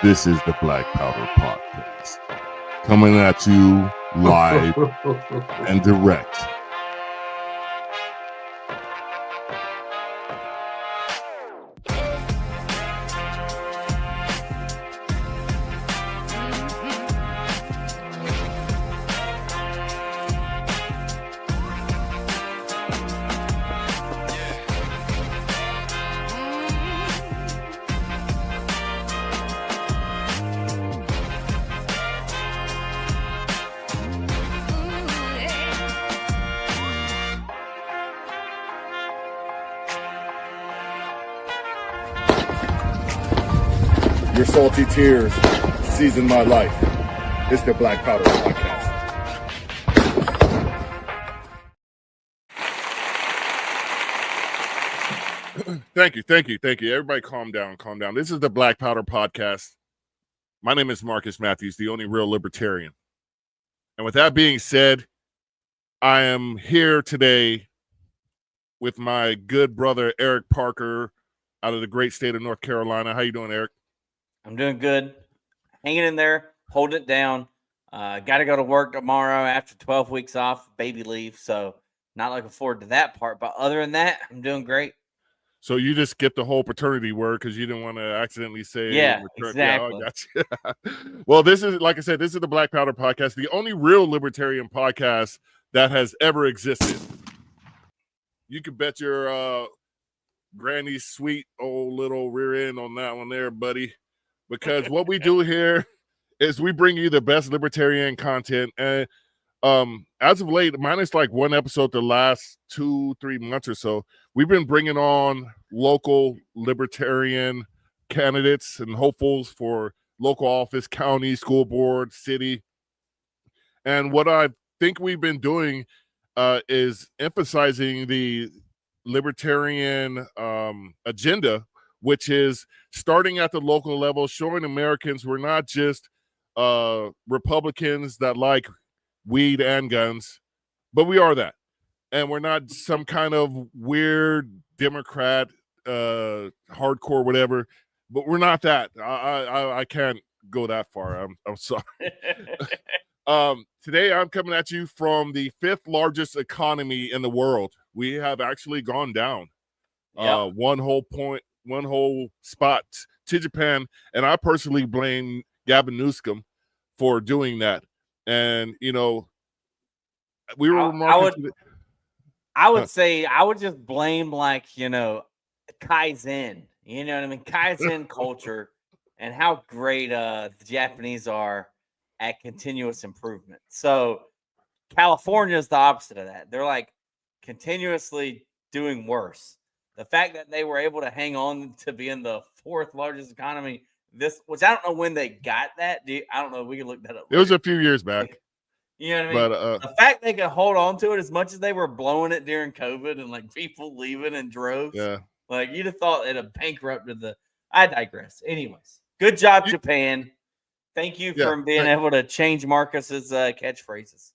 This is the Black Powder Podcast, coming at you live and direct. Your salty tears season my life. It's the Black Powder Podcast. Thank you. Everybody calm down. This is the Black Powder Podcast. My name is Marcus Matthews, the only real libertarian. And with that being said, I am here today with my good brother, Eric Parker, out of the great state of North Carolina. How you doing, Eric? I'm doing good. Hanging in there, holding it down. Got to go to work tomorrow after 12 weeks off, baby leave. So not looking forward to that part. But other than that, I'm doing great. So you just skipped the whole paternity word because you didn't want to accidentally say. Yeah, exactly. Yeah, I got you. Well, this is, like I said, this is the Black Powder Podcast, the only real libertarian podcast that has ever existed. You can bet your granny's sweet old little rear end on that one there, buddy. Because what we do here is we bring you the best libertarian content. And as of late, minus like one episode the last 2-3 months or so, we've been bringing on local libertarian candidates and hopefuls for local office, county, school board, city. And what I think we've been doing is emphasizing the libertarian agenda, which is starting at the local level, showing Americans we're not just Republicans that like weed and guns, but we are that. And we're not some kind of weird Democrat, hardcore, whatever, but we're not that. I can't go that far. I'm sorry. Today, I'm coming at you from the 5th largest economy in the world. We have actually gone down one whole spot to Japan, and I personally blame Gavin Newsom for doing that. And we were remarking. I would say I would just blame Kaizen. You know what I mean? Kaizen culture and how great the Japanese are at continuous improvement. So California is the opposite of that. They're like continuously doing worse. The fact that they were able to hang on to being the 4th largest economy, which I don't know when they got that. I don't know. We can look that up. It was a few years back. You know what I mean? But the fact they could hold on to it as much as they were blowing it during COVID and like people leaving in droves. Yeah. Like you'd have thought it'd have bankrupted I digress. Anyways, good job, Japan. Thank you for being able to change Marcus's catchphrases.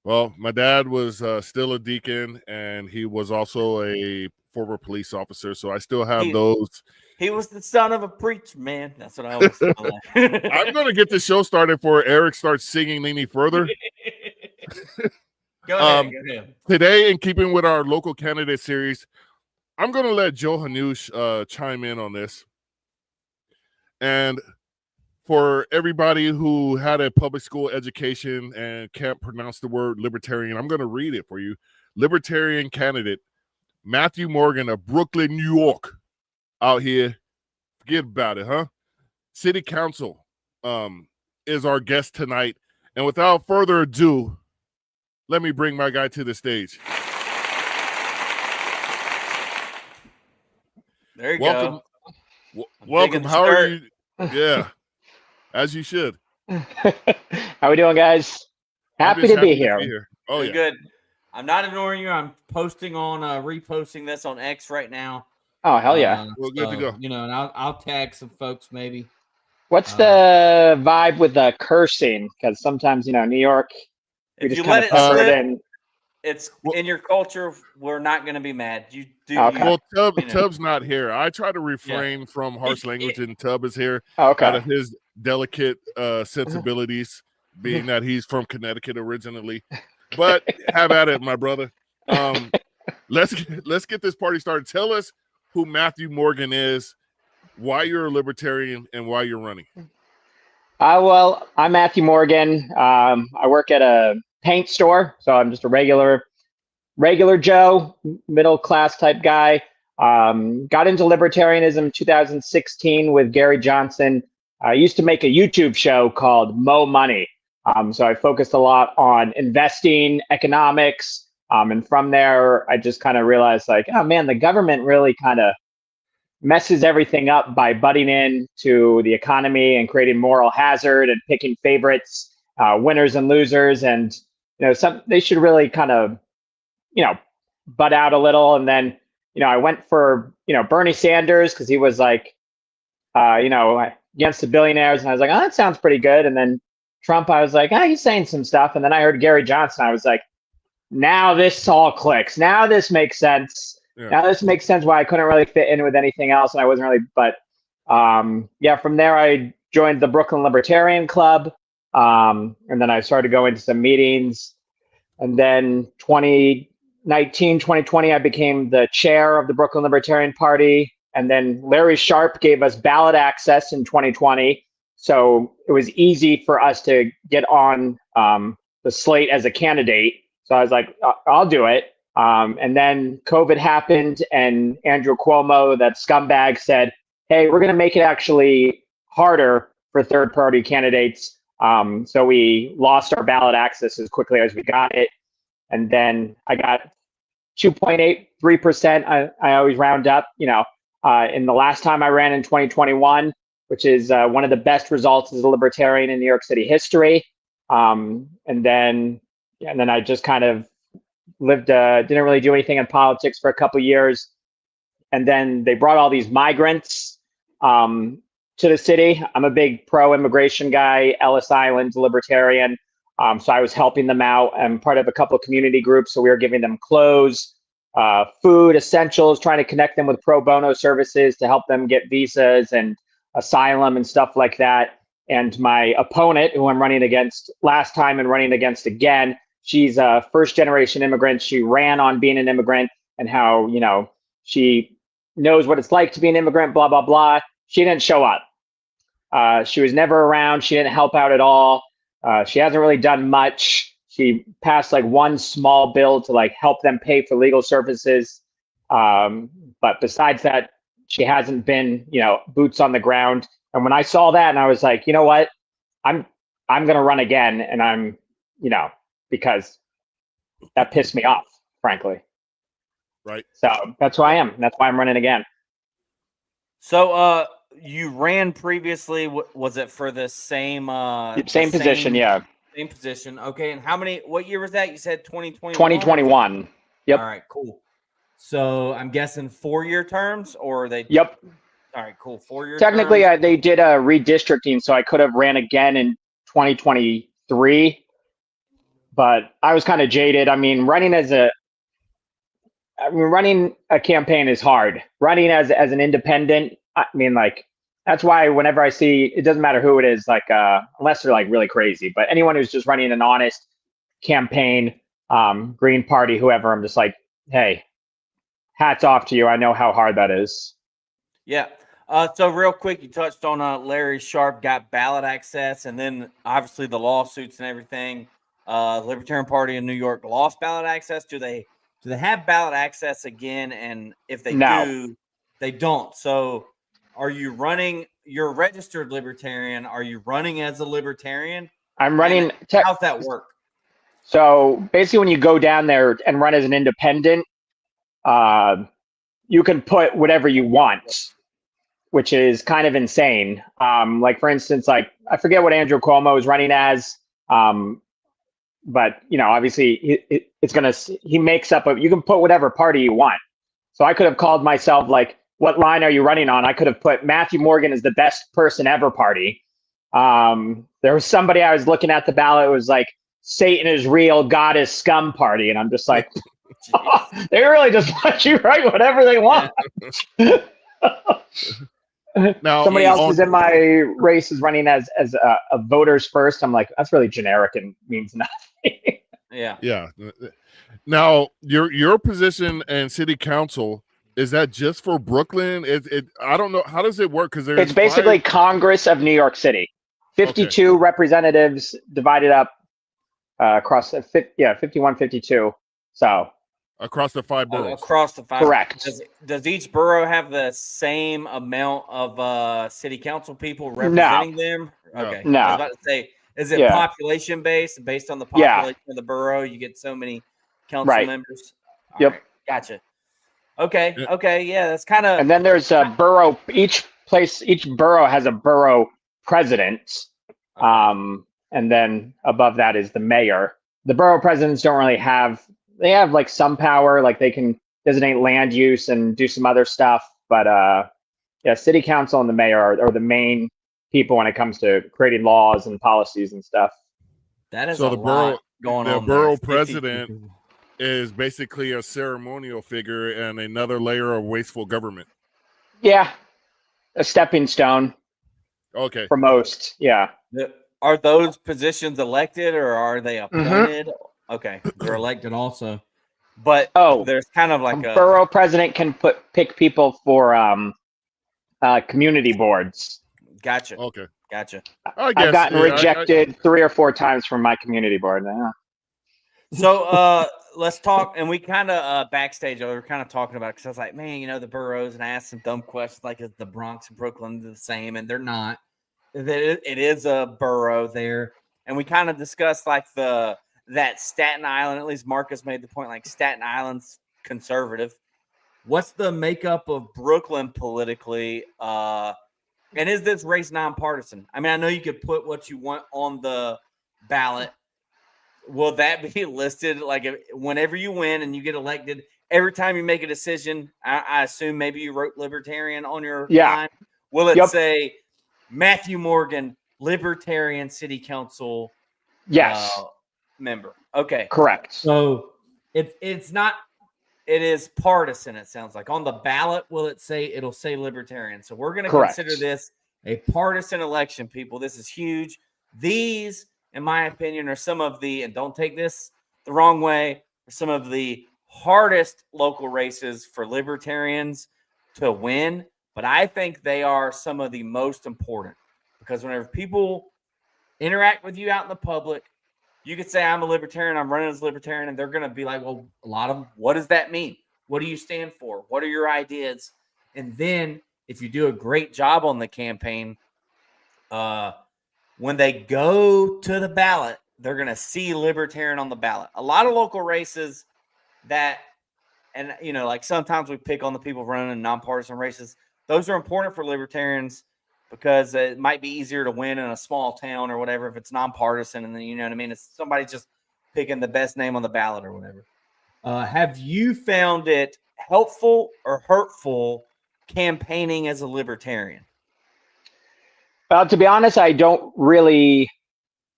Well, my dad was still a deacon, and he was also a former police officer, so I still have those. He was the son of a preacher, man. That's what I always say. I'm going to get the show started before Eric starts singing any further. Go ahead. Today, in keeping with our local candidate series, I'm going to let Joe Hanush chime in on this. And for everybody who had a public school education and can't pronounce the word libertarian, I'm going to read it for you. Libertarian candidate Matthew Morgan of Brooklyn, New York, out here. Forget about it, huh? City Council is our guest tonight. And without further ado, let me bring my guy to the stage. There you go. Welcome. How are you? Yeah, as you should. How we doing, guys? Happy to be here. Oh, yeah. Good. I'm not ignoring you. I'm posting on, reposting this on X right now. Oh, hell yeah. We're good to go. And I'll tag some folks maybe. What's the vibe with the cursing? Because sometimes, New York, we just kind of cover it in. it's in your culture. We're not going to be mad. You do. Okay. Well, you know. Tub's not here. I try to refrain from harsh language, and Tub is here Okay. out of his delicate sensibilities, being that he's from Connecticut originally. But have at it, my brother. Let's get this party started. Tell us who Matthew Morgan is, why you're a libertarian, and why you're running. Well, I'm Matthew Morgan. I work at a paint store, so I'm just a regular Joe, middle class type guy. Got into libertarianism 2016 with Gary Johnson. I used to make a YouTube show called Mo Money. So I focused a lot on investing, economics, and from there I just kind of realized like, oh man, the government really kind of messes everything up by butting in to the economy and creating moral hazard and picking favorites, winners and losers. And, they should really kind of, butt out a little. And then, I went for, Bernie Sanders because he was like, against the billionaires. And I was like, oh, that sounds pretty good. And then Trump, I was like, he's saying some stuff. And then I heard Gary Johnson. I was like, now this all clicks. Now this makes sense. Yeah. Now this makes sense why I couldn't really fit in with anything else, and I wasn't really. But from there I joined the Brooklyn Libertarian Club, and then I started going to some meetings, and then 2019, 2020 I became the chair of the Brooklyn Libertarian Party, and then Larry Sharp gave us ballot access in 2020, so it was easy for us to get on the slate as a candidate. So I was like, I'll do it. And then COVID happened, and Andrew Cuomo, that scumbag, said, hey, we're going to make it actually harder for third-party candidates. So we lost our ballot access as quickly as we got it. And then I got 2.83%. I always round up, in the last time I ran in 2021, which is one of the best results as a libertarian in New York City history. And then I just kind of lived, didn't really do anything in politics for a couple of years. And then they brought all these migrants to the city. I'm a big pro-immigration guy, Ellis Island's libertarian. So I was helping them out. I'm part of a couple of community groups. So we were giving them clothes, food, essentials, trying to connect them with pro bono services to help them get visas and asylum and stuff like that. And my opponent, who I'm running against last time and running against again, she's a first-generation immigrant. She ran on being an immigrant and how, she knows what it's like to be an immigrant, blah, blah, blah. She didn't show up. She was never around. She didn't help out at all. She hasn't really done much. She passed like one small bill to like help them pay for legal services. But besides that, she hasn't been, boots on the ground. And when I saw that, and I was like, you know what, I'm going to run again. And I'm, because that pissed me off, frankly. Right. So that's who I am. That's why I'm running again. So you ran previously. Was it for the same same position? Yeah. Same position. Okay. And what year was that? You said 2021? 2021. Yep. All right, cool. So I'm guessing 4-year terms, or they? Yep. All right, cool. 4-year Technically, terms? they did a redistricting, so I could have ran again in 2023. But I was kind of jaded. I mean, running a campaign is hard. Running as an independent, I mean, like, that's why whenever I see, it doesn't matter who it is, like, unless they're like really crazy, but anyone who's just running an honest campaign, Green Party, whoever, I'm just like, hey, hats off to you. I know how hard that is. Yeah. So real quick, you touched on Larry Sharp got ballot access, and then obviously the lawsuits and everything. Libertarian Party in New York lost ballot access. Do they have ballot access again? And if they do, they don't. So are you running? You're a registered libertarian. Are you running as a libertarian? I'm running. How's that work? So basically, when you go down there and run as an independent, you can put whatever you want, which is kind of insane. Like, for instance, like, I forget what Andrew Cuomo is running as. But, obviously he makes up you can put whatever party you want. So I could have called myself, like, what line are you running on? I could have put Matthew Morgan is the best person ever party. There was somebody I was looking at the ballot. It was like Satan is real, God is scum party. And I'm just like, Jeez. they really just let you write whatever they want. Now, Somebody else on- is in my race is running as a voters first. I'm like, that's really generic and means nothing. Yeah. yeah. Now, your position and city council, is that just for Brooklyn? I don't know. How does it work? Because It's basically Congress of New York City. 52 representatives divided up across 51, 52. So across the 5 boroughs. Across the 5. correct. Does each borough have the same amount of city council people representing them? No. Okay. No. I was about to say, is it Yeah. population based on the Yeah. population of the borough? You get so many council Right. members. All Yep. right, gotcha. Okay. Yeah. Okay. Yeah, that's kind of. And then there's a borough. Each borough has a borough president. And then above that is the mayor. The borough presidents don't really they have like some power, like they can designate land use and do some other stuff. But yeah, city council and the mayor are the main people when it comes to creating laws and policies and stuff. That is So a the lot going the on. borough there. 50 president people. is basically a ceremonial figure and another layer of wasteful government. Yeah, a stepping stone Okay. for most. Yeah. Are those positions elected or are they Mm-hmm. appointed? Okay, they're elected also. But there's kind of like a borough president can pick people for community boards. Gotcha. Okay. Gotcha. I guess I've gotten rejected 3 or 4 times from my community board. Yeah. So let's talk, and we kind of backstage, we were kind of talking about it because I was like, man, the boroughs, and I asked some dumb questions like, is the Bronx and Brooklyn the same? And they're not. It is a borough there, and we kind of discussed like that Staten Island. At least Marcus made the point, like Staten Island's conservative. What's the makeup of Brooklyn politically? And is this race nonpartisan? I mean, I know you could put what you want on the ballot. Will that be listed like whenever you win and you get elected? Every time you make a decision, I assume maybe you wrote Libertarian on your line. Will it say Matthew Morgan, Libertarian City Council member? Okay, correct. So it's not. It is partisan. It sounds like on the ballot. Will it say? It'll say Libertarian. So we're going to consider this a partisan election, people. This is huge. These, in my opinion, are some of the, and don't take this the wrong way, are some of the hardest local races for libertarians to win. But I think they are some of the most important because whenever people interact with you out in the public, you could say, I'm a libertarian, I'm running as a libertarian, and they're going to be like, well, a lot of them, what does that mean? What do you stand for? What are your ideas? And then if you do a great job on the campaign, when they go to the ballot, they're going to see libertarian on the ballot. A lot of local races that, and like sometimes we pick on the people running in nonpartisan races. Those are important for libertarians because it might be easier to win in a small town or whatever if it's nonpartisan. And then, you know what I mean? It's somebody just picking the best name on the ballot or whatever. Have you found it helpful or hurtful campaigning as a libertarian? Well, to be honest, I don't really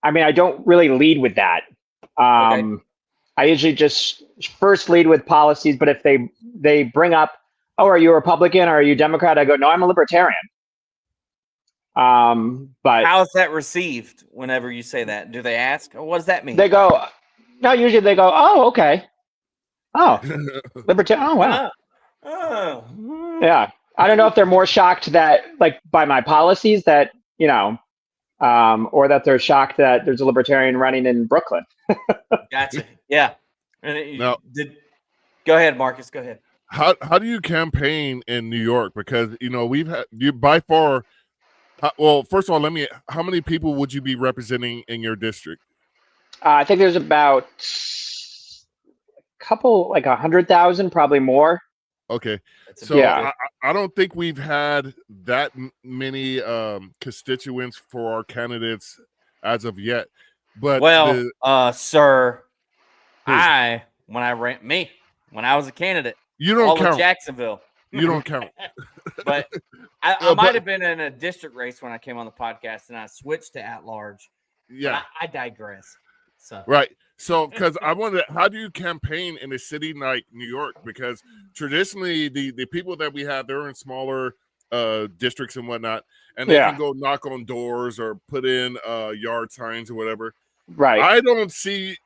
lead with that. I usually just first lead with policies, but if they bring up, oh, are you a Republican or are you Democrat? I go, no, I'm a libertarian. But how is that received whenever you say that? Do they ask, what does that mean? They go, no, usually they go, oh, okay. Oh, libertarian. Oh, wow. Yeah. I don't know if they're more shocked that, like, by my policies that, or that they're shocked that there's a libertarian running in Brooklyn. Gotcha. Yeah. And go ahead, Marcus. Go ahead. How do you campaign in New York? Because we've had you by far. Well, first of all, how many people would you be representing in your district? I think there's about a couple, like 100,000, probably more. Okay. So I don't think we've had that many constituents for our candidates as of yet. But sir, when I was a candidate, you don't count. Jacksonville. You don't count. But I might have been in a district race when I came on the podcast and I switched to at large. Yeah. I digress. So Right. So, because I wonder, how do you campaign in a city like New York? Because traditionally, the people that we have, they're in smaller districts and whatnot, and they can go knock on doors or put in yard signs or whatever. Right. I don't see,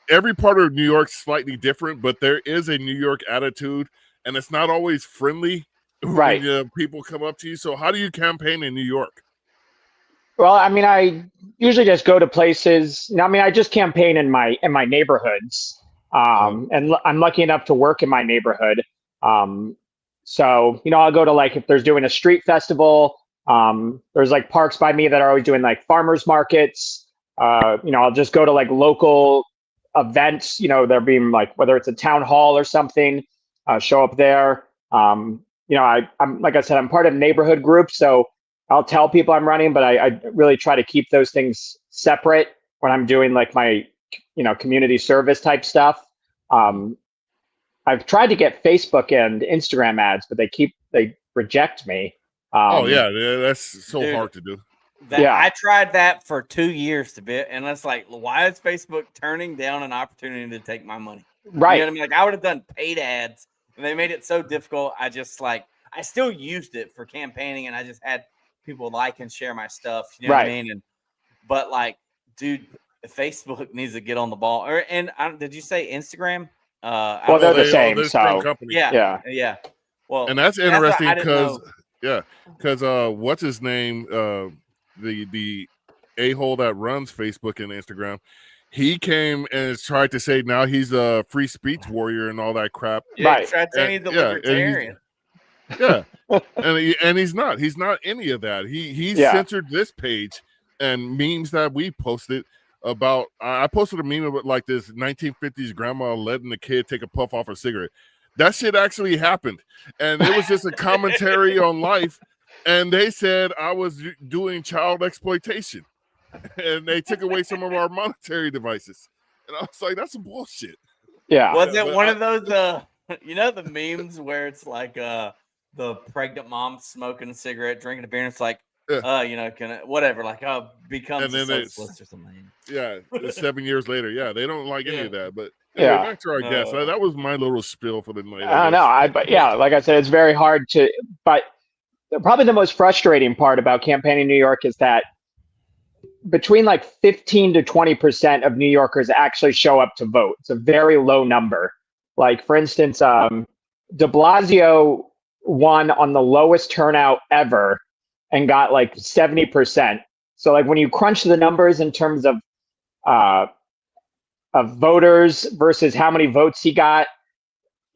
every part of New York's slightly different, but there is a New York attitude, and it's not always friendly Right. when people come up to you. So, how do you campaign in New York? Well, I mean, I usually just go to places. I mean, I just campaign in my neighborhoods, and I'm lucky enough to work in my neighborhood. So I'll go to, like, if there's doing a street festival. There's like parks by me that are always doing like farmers markets. I'll just go to like local events. There being like, whether it's a town hall or something, show up there. I'm, like I said, I'm part of neighborhood groups, so I'll tell people I'm running, but I really try to keep those things separate when I'm doing like my, community service type stuff. I've tried to get Facebook and Instagram ads, but they reject me. That's so Dude, hard to do. I tried that for 2 years to bit, and it's like, why is Facebook turning down an opportunity to take my money? Right. You know what I mean? Like, I would have done paid ads, and they made it so difficult. I still used it for campaigning, and I just had people like and share my stuff. You know what I mean? But like, dude, Facebook needs to get on the ball. Did you say Instagram? Well, they're the same. They're the same company. Yeah. Well, and that's interesting because know. What's his name? The a-hole that runs Facebook and Instagram, he came and tried to say now he's a free speech warrior and all that crap. Right. Tried saying he's a libertarian. And he's not. He's not any of that. He censored this page and memes that we posted about. I posted a meme about like this 1950s grandma letting the kid take a puff off a cigarette. That shit actually happened, and it was just a commentary on life. And they said I was doing child exploitation, and they took away some of our monetary devices. And I was like, "That's some bullshit." Yeah. Was it one of those? The memes where it's like the pregnant mom smoking a cigarette, drinking a beer, and it's like, whatever, like, becomes a socialist or something. Yeah, 7 years later. They don't like any of that. But anyway, back to our guest. That was my little spiel for the night. I know. But like I said, it's very hard to. But probably the most frustrating part about campaigning in New York is that between like 15 to 20% of New Yorkers actually show up to vote. It's a very low number. Like, for instance, de Blasio won on the lowest turnout ever and got like 70%. So like when you crunch the numbers in terms of voters versus how many votes he got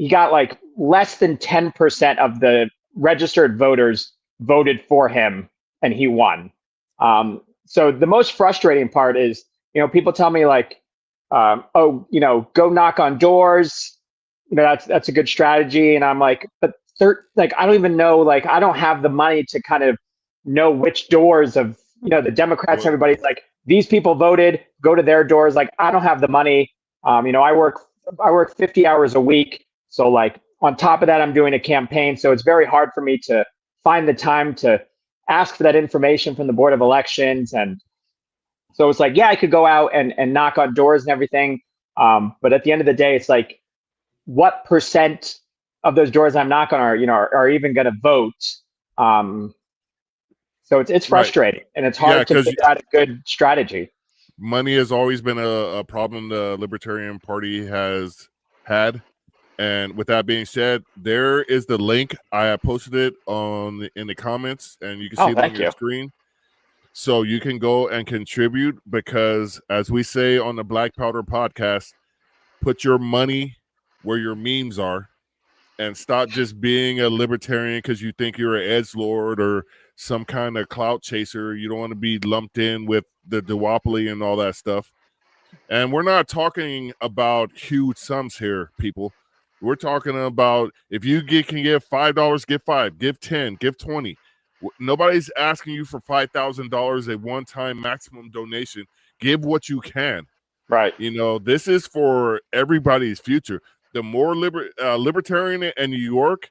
like less than 10% of the registered voters voted for him, and he won. So the most frustrating part is, people tell me like, go knock on doors. That's a good strategy. And I'm like, but I don't even know, like, I don't have the money to kind of know which doors of, the Democrats and everybody's like, these people voted, go to their doors. Like, I don't have the money. I work 50 hours a week. So like on top of that, I'm doing a campaign. So it's very hard for me to find the time to ask for that information from the Board of Elections. And so it's like, I could go out and knock on doors and everything. But at the end of the day, it's like, what percent of those doors I'm knocking are even going to vote? So it's frustrating, and it's hard to figure out a good strategy. Money has always been a problem the Libertarian Party has had. And with that being said, there is the link. I have posted it in the comments, and you can see it on your screen. So you can go and contribute because, as we say on the Black Powder podcast, put your money where your memes are, and stop just being a libertarian because you think you're an edgelord or some kind of clout chaser. You don't want to be lumped in with the duopoly and all that stuff. And we're not talking about huge sums here, people. We're talking about if you can give $5, give 5, give 10, give 20. Nobody's asking you for $5,000 a one-time maximum donation. Give what you can. Right. This is for everybody's future. The more libertarian in New York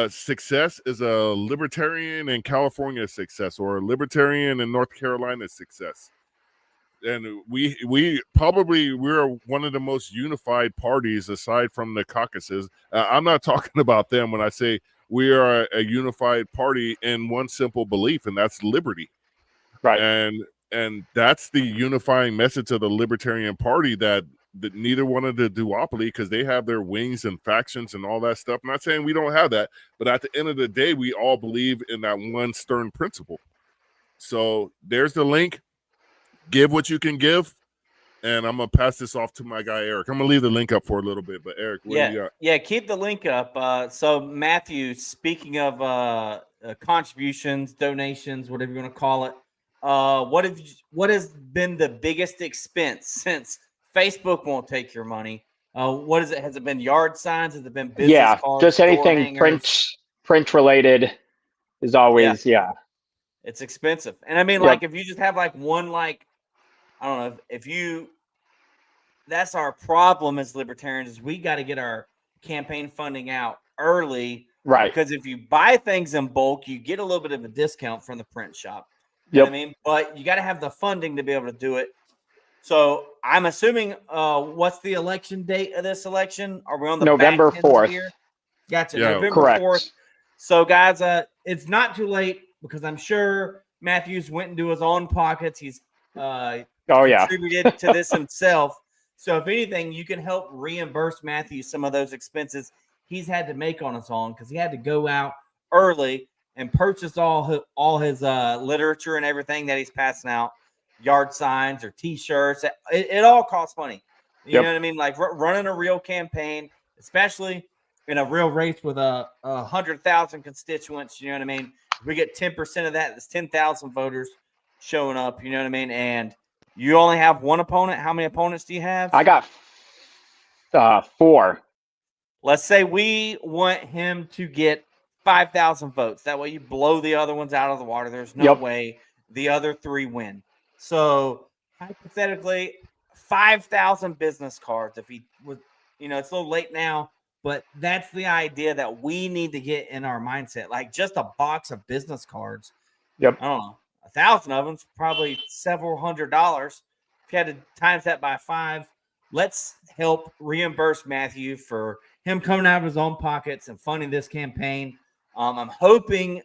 success is a libertarian in California success, or a libertarian in North Carolina success. and we're one of the most unified parties aside from the caucuses. I'm not talking about them when I say we are a unified party in one simple belief, and that's liberty. Right. And that's the unifying message of the Libertarian Party, that neither one of the duopoly, because they have their wings and factions and all that stuff. I'm not saying we don't have that, but at the end of the day, we all believe in that one stern principle. So there's the link. Give what you can give. And I'm going to pass this off to my guy, Eric. I'm going to leave the link up for a little bit, but Eric, what do you got? Yeah, keep the link up. So Matthew, speaking of contributions, donations, whatever you want to call it, what has been the biggest expense since Facebook won't take your money? What is it? Has it been yard signs? Has it been business cards? Just anything print related is always It's expensive. And I mean, like, if you just have like one, like, I don't know, if you, that's our problem as libertarians, is we got to get our campaign funding out early. Right. Because if you buy things in bulk, you get a little bit of a discount from the print shop. You know what I mean? But you got to have the funding to be able to do it. So I'm assuming, what's the election date of this election? Are we on the November back end 4th? Of the year? Gotcha. Yeah, November correct. 4th. So guys, it's not too late, because I'm sure Matthews went into his own pockets. He's contributed to this himself. So if anything, you can help reimburse Matthews some of those expenses he's had to make on his own, because he had to go out early and purchase all his literature and everything that he's passing out, yard signs or T-shirts. It all costs money. You know what I mean? Like running a real campaign, especially in a real race with 100,000 constituents. You know what I mean? If we get 10% of that, that's 10,000 voters showing up. You know what I mean? And you only have one opponent. How many opponents do you have? I got 4. Let's say we want him to get 5,000 votes. That way you blow the other ones out of the water. There's no way the other 3 win. So hypothetically, 5,000 business cards. If he was, it's a little late now, but that's the idea that we need to get in our mindset. Like just a box of business cards. I don't know. 1,000 of them is probably several $100s. If you had to times that by 5, let's help reimburse Matthew for him coming out of his own pockets and funding this campaign. I'm hoping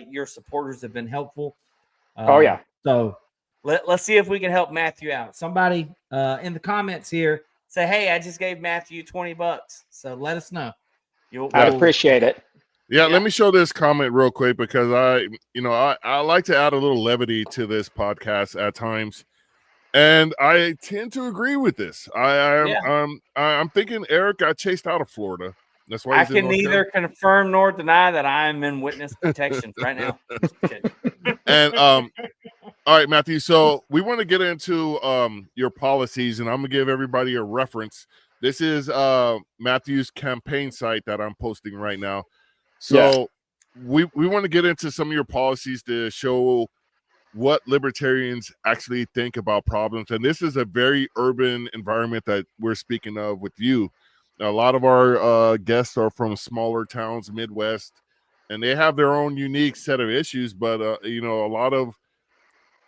your supporters have been helpful. So let's see if we can help Matthew out. Somebody in the comments here say, hey, I just gave Matthew $20. So let us know. I appreciate it. Yeah, let me show this comment real quick, because I like to add a little levity to this podcast at times, and I tend to agree with this. I'm thinking Eric got chased out of Florida. That's why I can neither confirm nor deny that I'm in witness protection right now. And all right, Matthew. So we want to get into your policies, and I'm gonna give everybody a reference. This is Matthew's campaign site that I'm posting right now. So we want to get into some of your policies to show what libertarians actually think about problems. And this is a very urban environment that we're speaking of with you. A lot of our guests are from smaller towns, Midwest, and they have their own unique set of issues. But,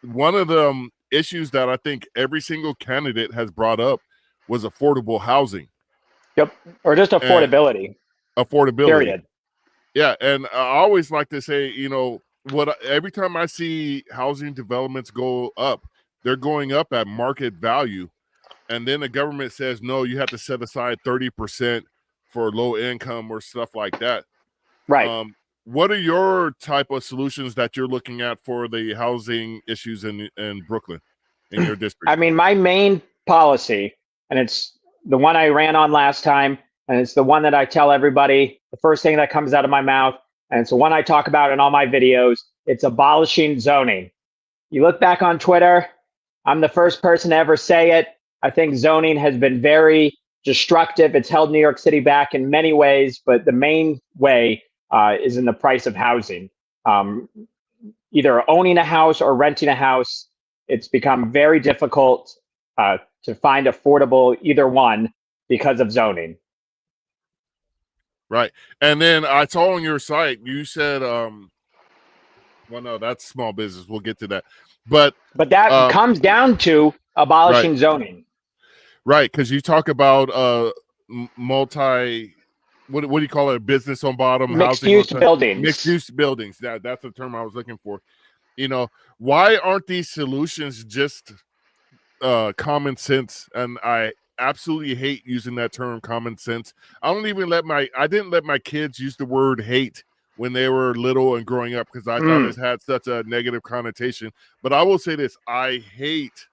one of the issues that I think every single candidate has brought up was affordable housing. Or just affordability. Affordability. Period. Yeah, and I always like to say, every time I see housing developments go up, they're going up at market value. And then the government says, no, you have to set aside 30% for low income or stuff like that. Right. What are your type of solutions that you're looking at for the housing issues in Brooklyn, in your district? I mean, my main policy, and it's the one I ran on last time, and it's the one that I tell everybody, the first thing that comes out of my mouth, and it's the one I talk about in all my videos. It's abolishing zoning. You look back on Twitter, I'm the first person to ever say it. I think zoning has been very destructive. It's held New York City back in many ways, but the main way is in the price of housing. Either owning a house or renting a house, it's become very difficult to find affordable either one because of zoning. Right. And then I saw on your site, you said, well, no, that's small business. We'll get to that. But that comes down to abolishing zoning. Right, because you talk about multi, what do you call it? Business on bottom, housing Mixed-use buildings. Mixed-use buildings. That's the term I was looking for. Why aren't these solutions just common sense? And I absolutely hate using that term, common sense. I didn't let my kids use the word hate when they were little and growing up because I thought it had such a negative connotation. But I will say this: I hate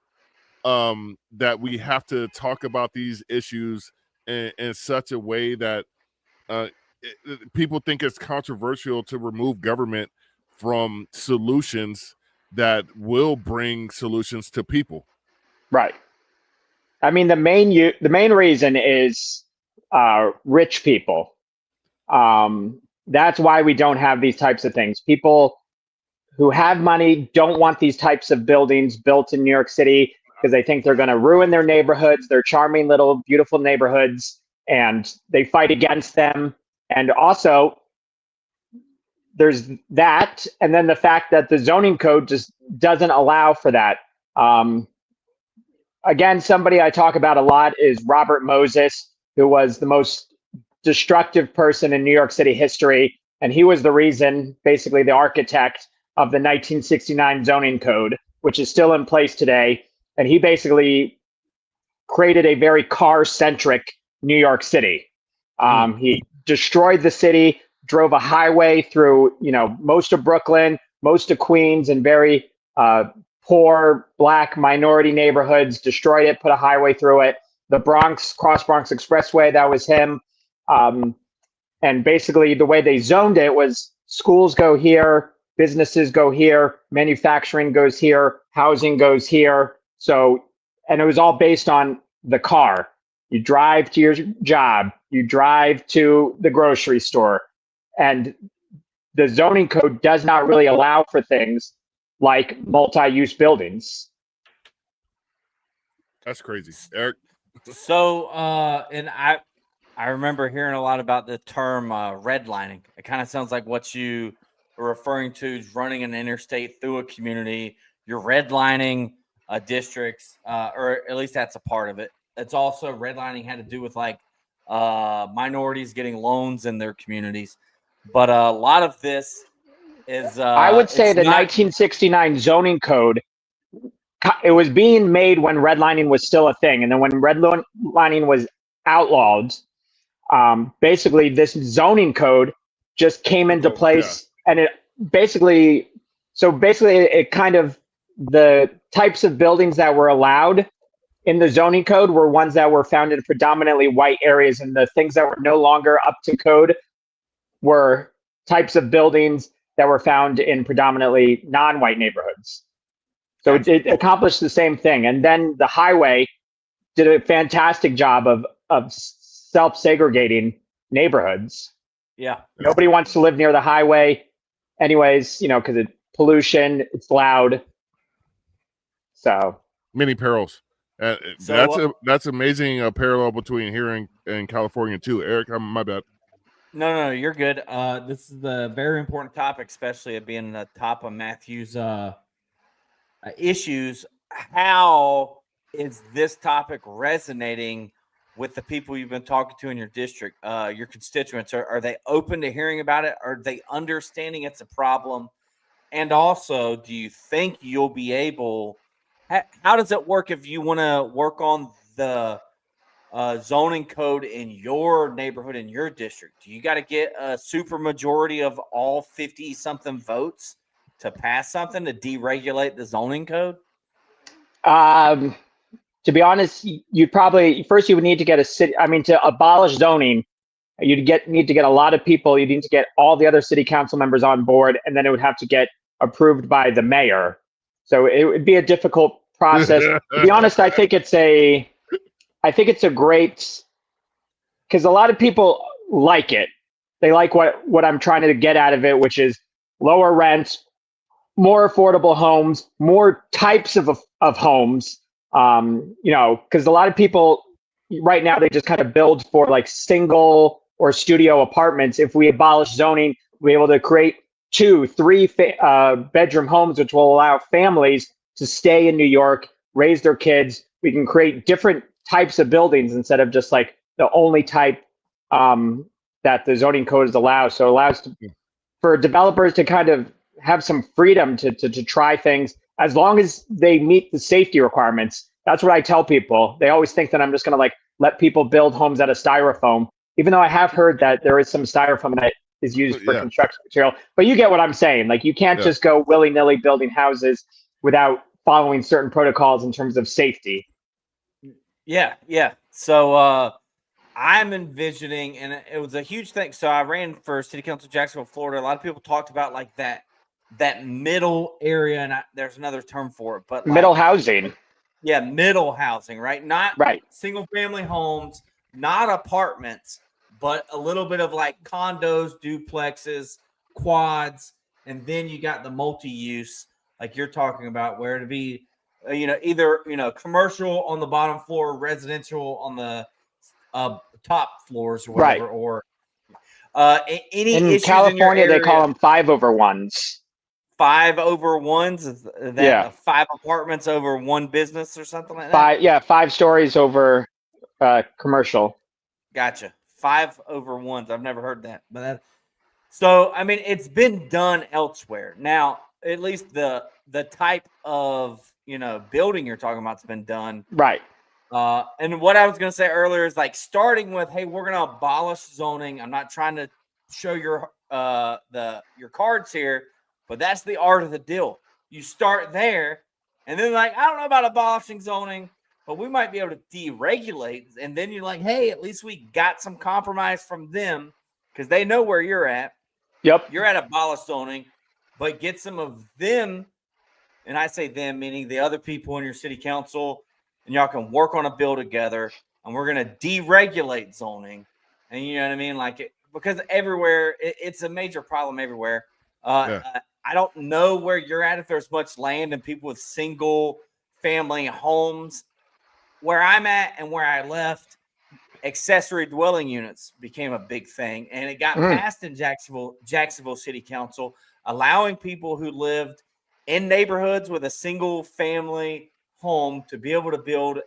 that we have to talk about these issues in such a way that people think it's controversial to remove government from solutions that will bring solutions to people. Right. I mean, the main reason is rich people. That's why we don't have these types of things. People who have money don't want these types of buildings built in New York City because they think they're going to ruin their neighborhoods, their charming little beautiful neighborhoods, and they fight against them. And also, there's that, and then the fact that the zoning code just doesn't allow for that. Again, somebody I talk about a lot is Robert Moses, who was the most destructive person in New York City history. And he was the reason, basically the architect of the 1969 zoning code, which is still in place today. And he basically created a very car-centric New York City. He destroyed the city, drove a highway through, most of Brooklyn, most of Queens, and very poor Black minority neighborhoods, destroyed it, put a highway through it. The Bronx, Cross Bronx Expressway, that was him. And basically the way they zoned it was schools go here, businesses go here, manufacturing goes here, housing goes here. So, and it was all based on the car. You drive to your job, you drive to the grocery store, and the zoning code does not really allow for things like multi-use buildings. That's crazy, Eric. So, and I remember hearing a lot about the term redlining. It kind of sounds like what you are referring to is running an interstate through a community. You're redlining districts, or at least that's a part of it. It's also redlining had to do with like minorities getting loans in their communities. But a lot of this is I would say the 1969 zoning code, it was being made when redlining was still a thing. And then when redlining was outlawed, basically this zoning code just came into place. Yeah. And it basically it kind of, the types of buildings that were allowed in the zoning code were ones that were found in predominantly white areas, and the things that were no longer up to code were types of buildings that were found in predominantly non-white neighborhoods. So it accomplished the same thing. And then the highway did a fantastic job of self-segregating neighborhoods. Yeah. Nobody wants to live near the highway anyways, because it's pollution, it's loud. So many perils. That's amazing parallel between here and California too. Eric, my bad. No, you're good. This is the very important topic, especially it being the top of Matthew's issues. How is this topic resonating with the people you've been talking to in your district, your constituents? Are they open to hearing about it? Are they understanding it's a problem? And also, do you think you'll be able, how does it work if you want to work on the zoning code in your neighborhood, in your district? Do you got to get a super majority of all 50 something votes to pass something to deregulate the zoning code? To be honest, you'd probably, first you would need to get to abolish zoning, you'd need to get a lot of people. You need to get all the other city council members on board, and then it would have to get approved by the mayor. So it would be a difficult process. To be honest, I think it's a great, because a lot of people like it. They like what I'm trying to get out of it, which is lower rents, more affordable homes, more types of homes. Because a lot of people right now, they just kind of build for like single or studio apartments. If we abolish zoning, we'll be able to create 2-3 bedroom homes, which will allow families to stay in New York raise their kids. We can create different types of buildings instead of just like the only type that the zoning code allows. So it allows for developers to kind of have some freedom to try things as long as they meet the safety requirements. That's what I tell people. They always think that I'm just going to like let people build homes out of styrofoam, even though I have heard that there is some styrofoam that is used for construction material. But you get what I'm saying. Like you can't just go willy-nilly building houses without following certain protocols in terms of safety. Yeah. So I'm envisioning, and it was a huge thing. So I ran for city council, Jacksonville, Florida. A lot of people talked about like that middle area, and there's another term for it, but middle housing. Yeah, middle housing, right? Not right. Single family homes, not apartments, but a little bit of like condos, duplexes, quads, and then you got the multi-use, like you're talking about, where to be, either commercial on the bottom floor, residential on the top floors, or whatever, right. or any in issues California, in your area, they call them 5/1s. 5/1s, is that 5 apartments over 1 business or something like that? 5 stories over commercial. Gotcha. 5/1s. I've never heard that, but so I mean, it's been done elsewhere. Now, at least the type of building you're talking about's been done right. And what I was going to say earlier is like starting with, hey, we're going to abolish zoning. I'm not trying to show your cards here, but that's the art of the deal. You start there, and then like, I don't know about abolishing zoning, but we might be able to deregulate. And then you're like, hey, at least we got some compromise from them because they know where you're at. Yep. You're at abolish zoning, but get some of them, and I say them meaning the other people in your city council, and y'all can work on a bill together, and we're going to deregulate zoning. And you know what I mean? Like because everywhere, it's a major problem everywhere. I don't know where you're at, if there's much land and people with single family homes. Where I'm at and where I left, accessory dwelling units became a big thing. And it got passed in Jacksonville City Council, allowing people who lived in neighborhoods with a single family home to be able to build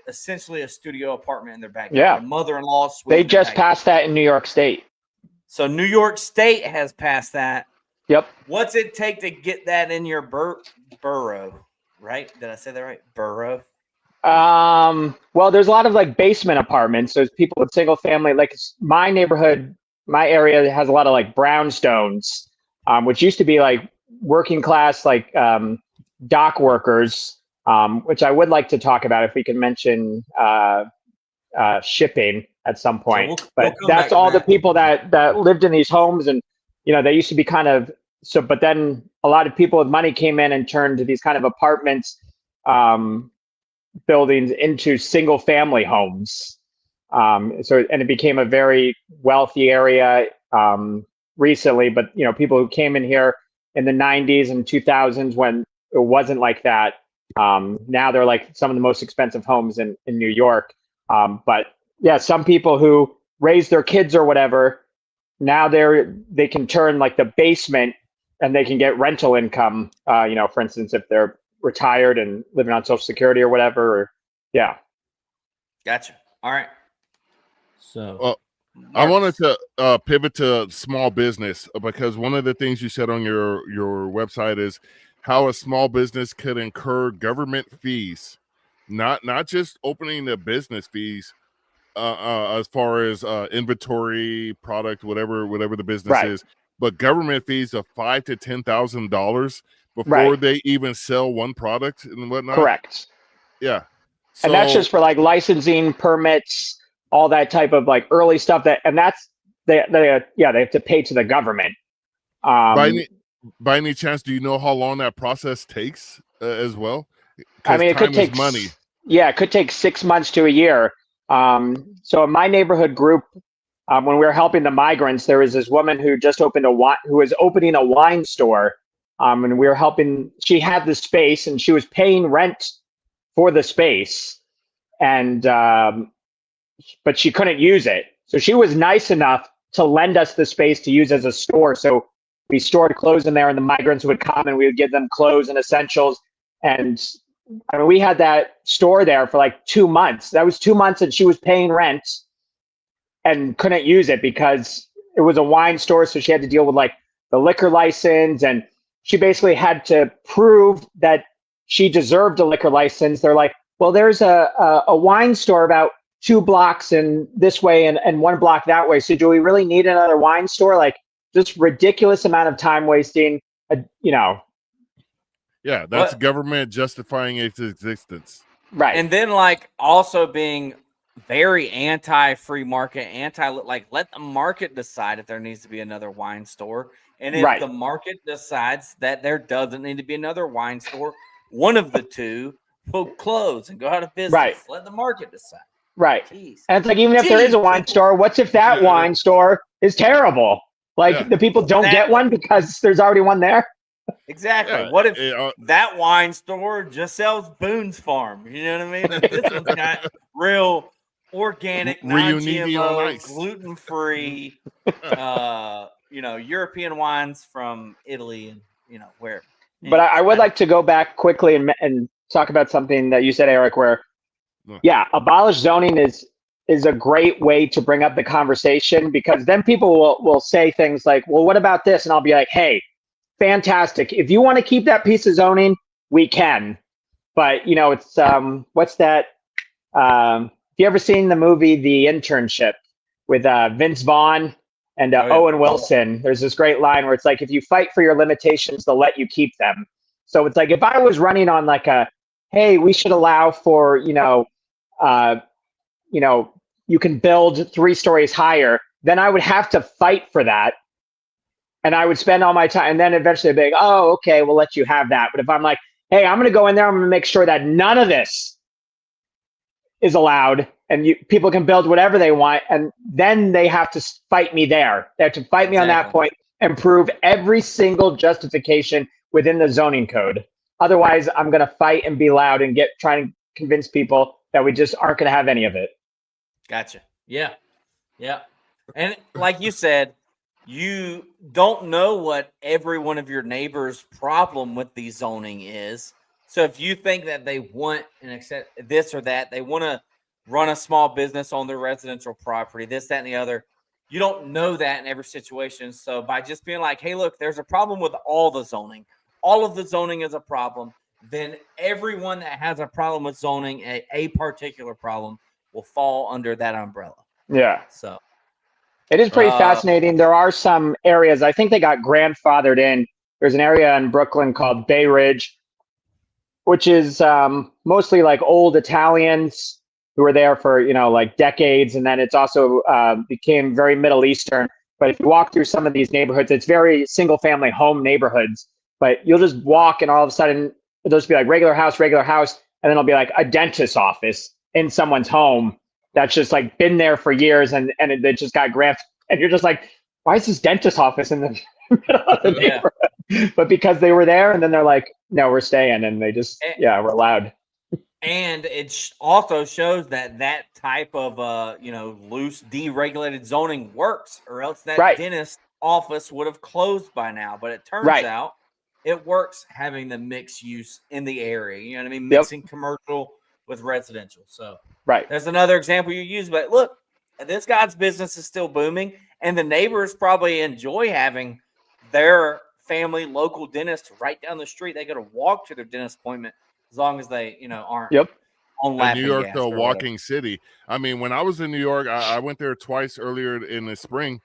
essentially a studio apartment in their backyard. Yeah. A mother-in-law suite. They just passed that in New York State. So New York State has passed that. Yep. What's it take to get that in your borough? Right? Did I say that right? Borough. Well, there's a lot of like basement apartments. There's people with single family. Like my neighborhood, my area has a lot of like brownstones, which used to be like working class, like dock workers. Which I would like to talk about if we can mention shipping at some point. So but that's all the people that lived in these homes, and they used to be kind of so. But then a lot of people with money came in and turned these kind of apartments buildings into single family homes. And it became a very wealthy area recently. But people who came in here in the 90s and 2000s when it wasn't like that. Now they're like some of the most expensive homes in New York. But yeah, some people who raise their kids or whatever, now they can turn like the basement and they can get rental income, for instance, if they're retired and living on Social Security or whatever. Yeah. Gotcha. All right. So I wanted to pivot to small business because one of the things you said on your website is how a small business could incur government fees, not just opening the business fees, as far as inventory, product, whatever the business is, but government fees of $5,000 to $10,000 before they even sell one product and whatnot. Correct. Yeah. So, and that's just for like licensing, permits, all that type of like early stuff. That's they have to pay to the government. By any chance, do you know how long that process takes as well? I mean, it could take money. Yeah, it could take 6 months to a year. So in my neighborhood group, when we were helping the migrants, there was this woman who just who was opening a wine store. And we were helping. She had the space, and she was paying rent for the space, and but she couldn't use it. So she was nice enough to lend us the space to use as a store. So we stored clothes in there, and the migrants would come, and we would give them clothes and essentials. And I mean, we had that store there for like 2 months. That was 2 months and she was paying rent and couldn't use it because it was a wine store. So she had to deal with like the liquor license, and she basically had to prove that she deserved a liquor license. They're like, well, there's a wine store about 2 blocks in this way and 1 block that way. So do we really need another wine store? Like, just ridiculous amount of time wasting, you know. Yeah, that's government justifying its existence. Right. And then like also being very anti-free market, like let the market decide if there needs to be another wine store. And if the market decides that there doesn't need to be another wine store, one of the two will close and go out of business. Right. Let the market decide. Right. Jeez. And it's like, even if there is a wine store, what's if that wine store is terrible? Like the people don't get one because there's already one there. Exactly. Yeah, what if that wine store just sells Boone's Farm? You know what I mean? This one's got real organic, non-GMO, gluten-free, European wines from Italy and where. But I would like to go back quickly and talk about something that you said, Eric, where abolish zoning is a great way to bring up the conversation, because then people will say things like, well, what about this? And I'll be like, hey, fantastic. If you want to keep that piece of zoning, we can. But, it's, what's that? Have you ever seen the movie The Internship with Vince Vaughn and Owen Wilson? There's this great line where it's like, if you fight for your limitations, they'll let you keep them. So it's like, if I was running on like hey, we should allow for, you can build 3 stories higher, then I would have to fight for that. And I would spend all my time, and then eventually I'd be like, oh, okay, we'll let you have that. But if I'm like, hey, I'm going to go in there, I'm going to make sure that none of this is allowed, and people can build whatever they want, and then they have to fight me there. They have to fight me on that point and prove every single justification within the zoning code. Otherwise, I'm going to fight and be loud and trying to convince people that we just aren't going to have any of it. Gotcha. Yeah. Yeah. And like you said, you don't know what every one of your neighbors' problem with the zoning is. So if you think that they want and accept this or that, they want to run a small business on their residential property, this, that, and the other, you don't know that in every situation. So by just being like, hey, look, there's a problem with all the zoning. All of the zoning is a problem. Then everyone that has a problem with zoning, a particular problem, will fall under that umbrella. Yeah. So it is pretty fascinating. There are some areas, I think they got grandfathered in. There's an area in Brooklyn called Bay Ridge, which is mostly like old Italians who were there for, like decades. And then it's also became very Middle Eastern. But if you walk through some of these neighborhoods, it's very single family home neighborhoods. But you'll just walk and all of a sudden it'll just be like regular house. And then it'll be like a dentist's office in someone's home that's just like been there for years, and it just got granted. And you're just like, why is this dentist office in the middle of the neighborhood? But because they were there, and then they're like, no, we're staying, and they just, we're allowed. And it also shows that type of, loose, deregulated zoning works, or else that dentist office would have closed by now. But it turns out it works having the mixed use in the area. You know what I mean? Mixing commercial with residential. So there's another example you use. But look, this guy's business is still booming, and the neighbors probably enjoy having their family local dentist right down the street. They got to walk to their dentist appointment as long as they, aren't on laughing New York, gas the or walking city. I mean, when I was in New York, I went there twice earlier in the spring.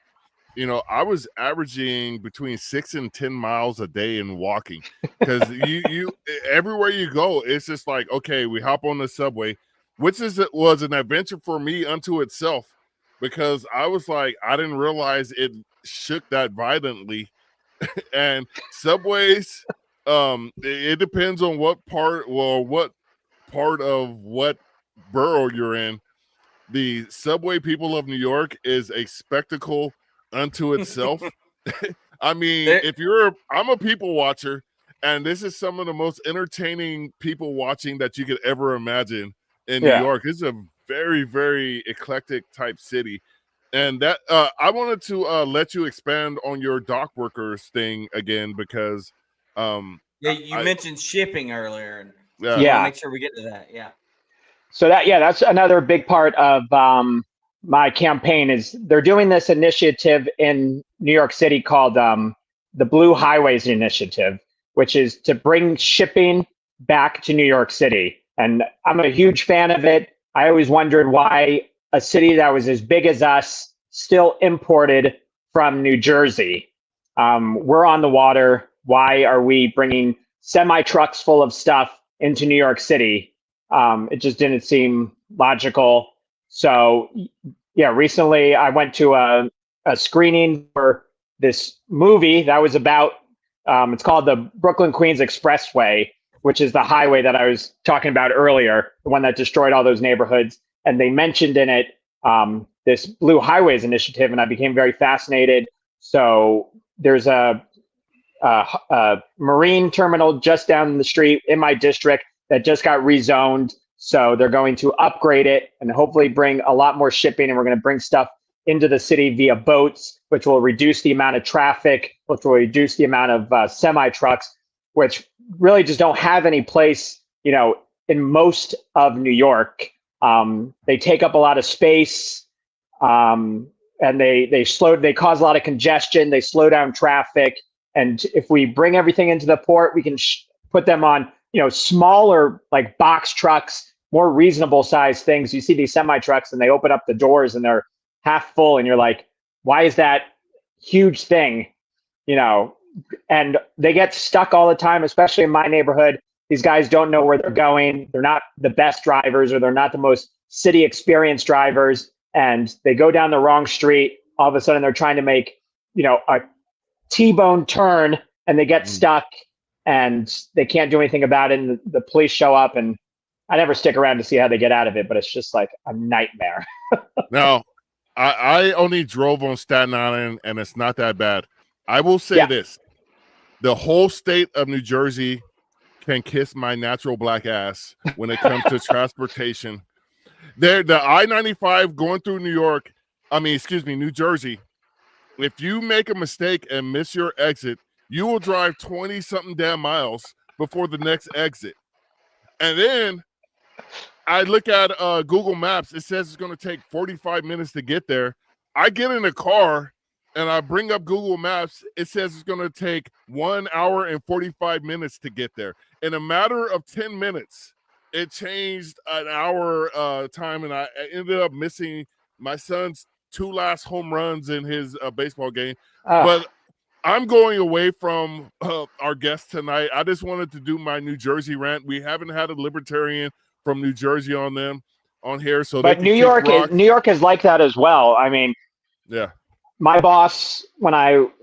I was averaging between 6 and 10 miles a day in walking, because you everywhere you go, it's just like, okay, we hop on the subway, which was an adventure for me unto itself, because I was like, I didn't realize it shook that violently. And subways, it depends on what part of what borough you're in. The subway people of New York is a spectacle unto itself. I mean, I'm a people watcher, and this is some of the most entertaining people watching that you could ever imagine in New York. It's a very, very eclectic type city. And that I wanted to let you expand on your dock workers thing again, because you mentioned shipping earlier. So I Yeah. want to make sure we get to that. Yeah. So that's another big part of my campaign is they're doing this initiative in New York City called the Blue Highways Initiative, which is to bring shipping back to New York City. And I'm a huge fan of it. I always wondered why a city that was as big as us still imported from New Jersey. We're on the water. Why are we bringing semi trucks full of stuff into New York City? It just didn't seem logical. So, yeah, recently I went to a screening for this movie that was about, it's called the Brooklyn Queens Expressway, which is the highway that I was talking about earlier, the one that destroyed all those neighborhoods. And they mentioned in it this Blue Highways Initiative, and I became very fascinated. So there's a marine terminal just down the street in my district that just got rezoned. So they're going to upgrade it and hopefully bring a lot more shipping. And we're going to bring stuff into the city via boats, which will reduce the amount of traffic, which will reduce the amount of semi trucks, which really just don't have any place, in most of New York. They take up a lot of space, and they cause a lot of congestion. They slow down traffic. And if we bring everything into the port, we can put them on, smaller like box trucks, more reasonable size things. You see these semi trucks and they open up the doors and they're half full, and you're like, why is that huge thing? And they get stuck all the time, especially in my neighborhood. These guys don't know where they're going. They're not the best drivers, or they're not the most city experienced drivers. And they go down the wrong street. All of a sudden they're trying to make, a T-bone turn, and they get stuck and they can't do anything about it. And the police show up, and I never stick around to see how they get out of it, but it's just like a nightmare. Now, I only drove on Staten Island, and it's not that bad. I will say this. The whole state of New Jersey can kiss my natural black ass when it comes to transportation. The I-95 going through New Jersey, if you make a mistake and miss your exit, you will drive 20-something damn miles before the next exit. And then I look at Google Maps. It says it's going to take 45 minutes to get there. I get in a car and I bring up Google Maps. It says it's going to take 1 hour and 45 minutes to get there. In a matter of 10 minutes, it changed an hour time, and I ended up missing my son's 2 last home runs in his baseball game. But I'm going away from our guest tonight. I just wanted to do my New Jersey rant. We haven't had a libertarian from New Jersey on here, so but New York is like that as well. I mean, yeah. My boss, when at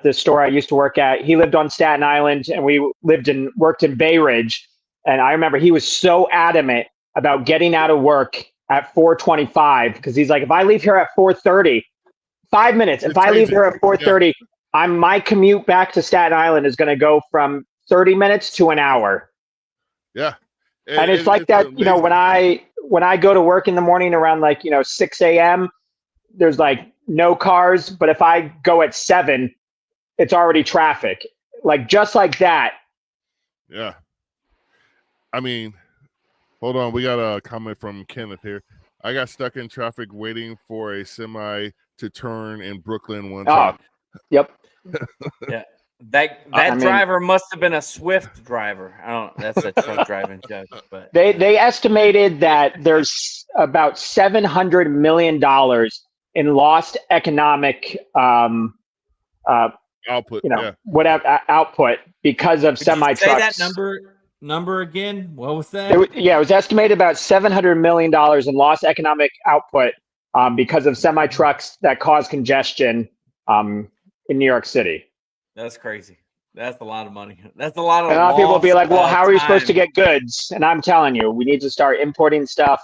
the store I used to work at, he lived on Staten Island, and we worked in Bay Ridge. And I remember he was so adamant about getting out of work at 4:25, because he's like, if I leave here at 4:30, 5 minutes. If I leave here at 4:30, my commute back to Staten Island is going to go from 30 minutes to an hour. Yeah. And it's like that, amazing. When I go to work in the morning around 6 a.m., there's no cars, but if I go at 7, it's already traffic. Just like that. Yeah. I mean, hold on. We got a comment from Kenneth here. I got stuck in traffic waiting for a semi to turn in Brooklyn one time. Yep. Yeah. That driver must have been a Swift driver. That's a truck driving joke. But they estimated that there's about $700 million in lost economic output. Whatever output because of semi trucks. Say that number again. What was that? It was estimated about $700 million in lost economic output because of semi trucks that cause congestion in New York City. That's crazy. That's a lot of money. That's a lot of. And a lot of people will be like, "Well, how are you supposed to get goods?" And I'm telling you, we need to start importing stuff.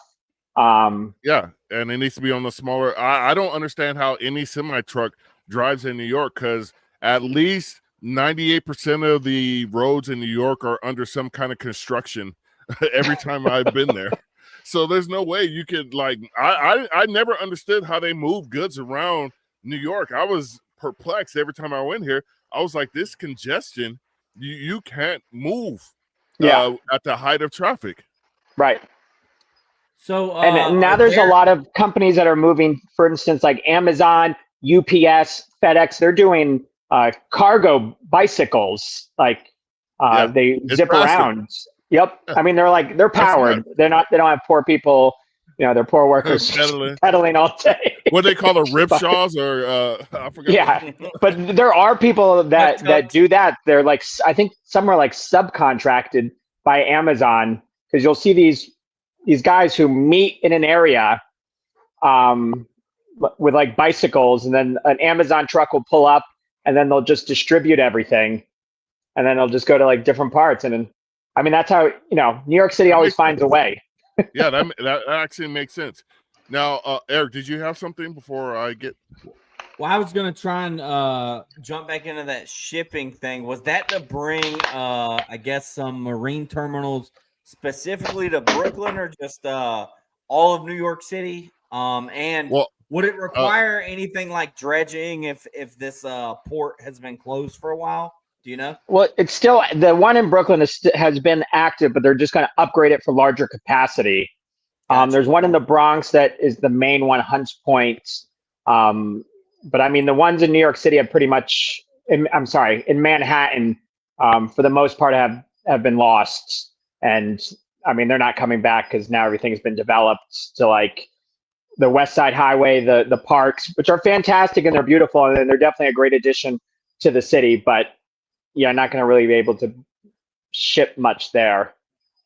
Yeah, and it needs to be on the smaller. I don't understand how any semi truck drives in New York, because at least 98% of the roads in New York are under some kind of construction every time I've been there. So there's no way you could I never understood how they move goods around New York. I was perplexed every time I went here. I was like, this congestion, you can't move. at the height of traffic. Right. So And now there's a lot of companies that are moving, for instance, like Amazon, UPS, FedEx, they're doing cargo bicycles. Like they It's zip faster. around. Yep. I mean, they're That's powered. nuts. They don't have poor people, they're poor workers pedaling all day. What they call the But- ripshaws, or I forgot. Yeah. But there are people that do that. They're like, I think some are like subcontracted by Amazon, because you'll see these guys who meet in an area with like bicycles, and then an Amazon truck will pull up, and then they'll just distribute everything, and then they'll just go to like different parts. And then, I mean, that's how, New York City always finds a way. Yeah, that actually makes sense. Now, Eric, did you have something before I get? Well, I was going to try and jump back into that shipping thing. Was that to bring, I guess, some marine terminals specifically to Brooklyn, or just all of New York City? And would it require anything like dredging if this port has been closed for a while? Do you know? Well, it's still, the one in Brooklyn has been active, but they're just going to upgrade it for larger capacity. Gotcha. There's one in the Bronx that is the main one, Hunts Point. But I mean, the ones in New York City have pretty much, in Manhattan, for the most part have been lost. And I mean, they're not coming back because now everything's been developed to like the West Side Highway, the parks, which are fantastic and they're beautiful. And they're definitely a great addition to the city, but you're not going to really be able to ship much there.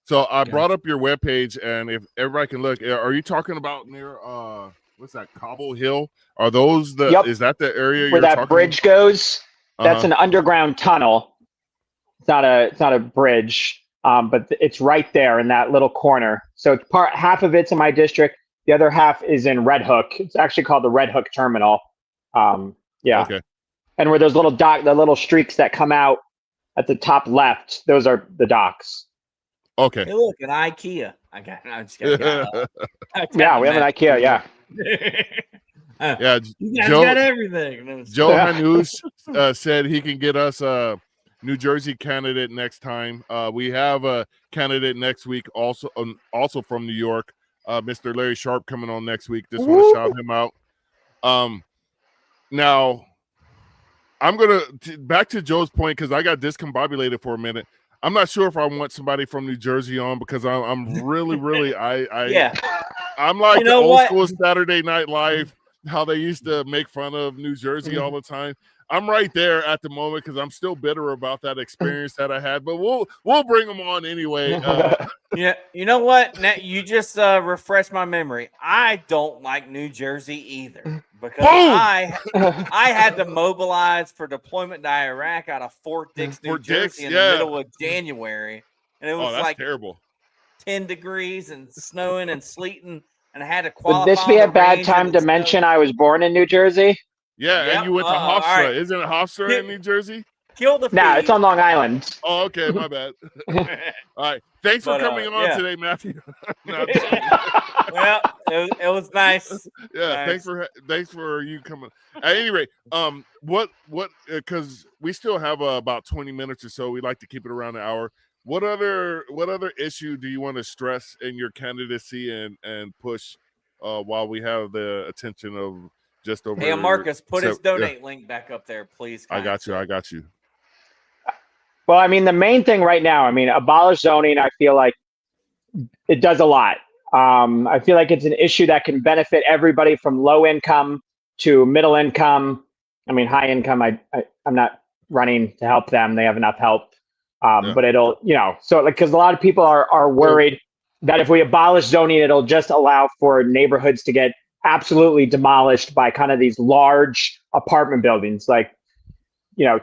So I brought up your webpage, and if everybody can look, are you talking about near what's that, Cobble Hill? Are those is that the area where that bridge goes? That's an underground tunnel. It's not a bridge, but it's right there in that little corner. So it's half of it's in my district. The other half is in Red Hook. It's actually called the Red Hook Terminal. Okay. And where those the little streaks that come out at the top left, those are the docks. Okay. Hey, look, an IKEA. I'm just kidding. Yeah, we have an IKEA. Yeah. Yeah. You guys got everything. Joe Hanous said he can get us a New Jersey candidate next time. We have a candidate next week, also from New York, Mr. Larry Sharp, coming on next week. Just want to shout him out. Now, I'm gonna back to Joe's point, because I got discombobulated for a minute. I'm not sure if I want somebody from New Jersey on, because I'm really I'm like the old school Saturday Night Live, how they used to make fun of New Jersey all the time. I'm right there at the moment, because I'm still bitter about that experience that I had. But we'll bring them on anyway. Yeah, you know what? Now, you just refreshed my memory. I don't like New Jersey either, because I had to mobilize for deployment to Iraq out of Fort Dix, New Jersey, in the middle of January, and it was like terrible, 10 degrees and snowing and sleeting, and I had to qualify. Would this be a bad time to mention I was born in New Jersey? Yeah, and you went to Hofstra. Right. Isn't it Hofstra in New Jersey? Kill the feed. No, it's on Long Island. Oh, okay, my bad. All right, thanks for coming on today, Matthew. Well, it was nice. Yeah, nice. Thanks for you coming. At any rate, what because we still have about 20 minutes or so. We like to keep it around an hour. What other issue do you want to stress in your candidacy and push while we have the attention of just over? Hey, Marcus, put his donate link back up there, please. I got you. Well, I mean, the main thing right now, abolish zoning, I feel like it does a lot. I feel like it's an issue that can benefit everybody from low income to middle income. I mean, high income, I'm not running to help them. They have enough help. But it'll, so like, because a lot of people are worried that if we abolish zoning, it'll just allow for neighborhoods to get absolutely demolished by kind of these large apartment buildings. Like,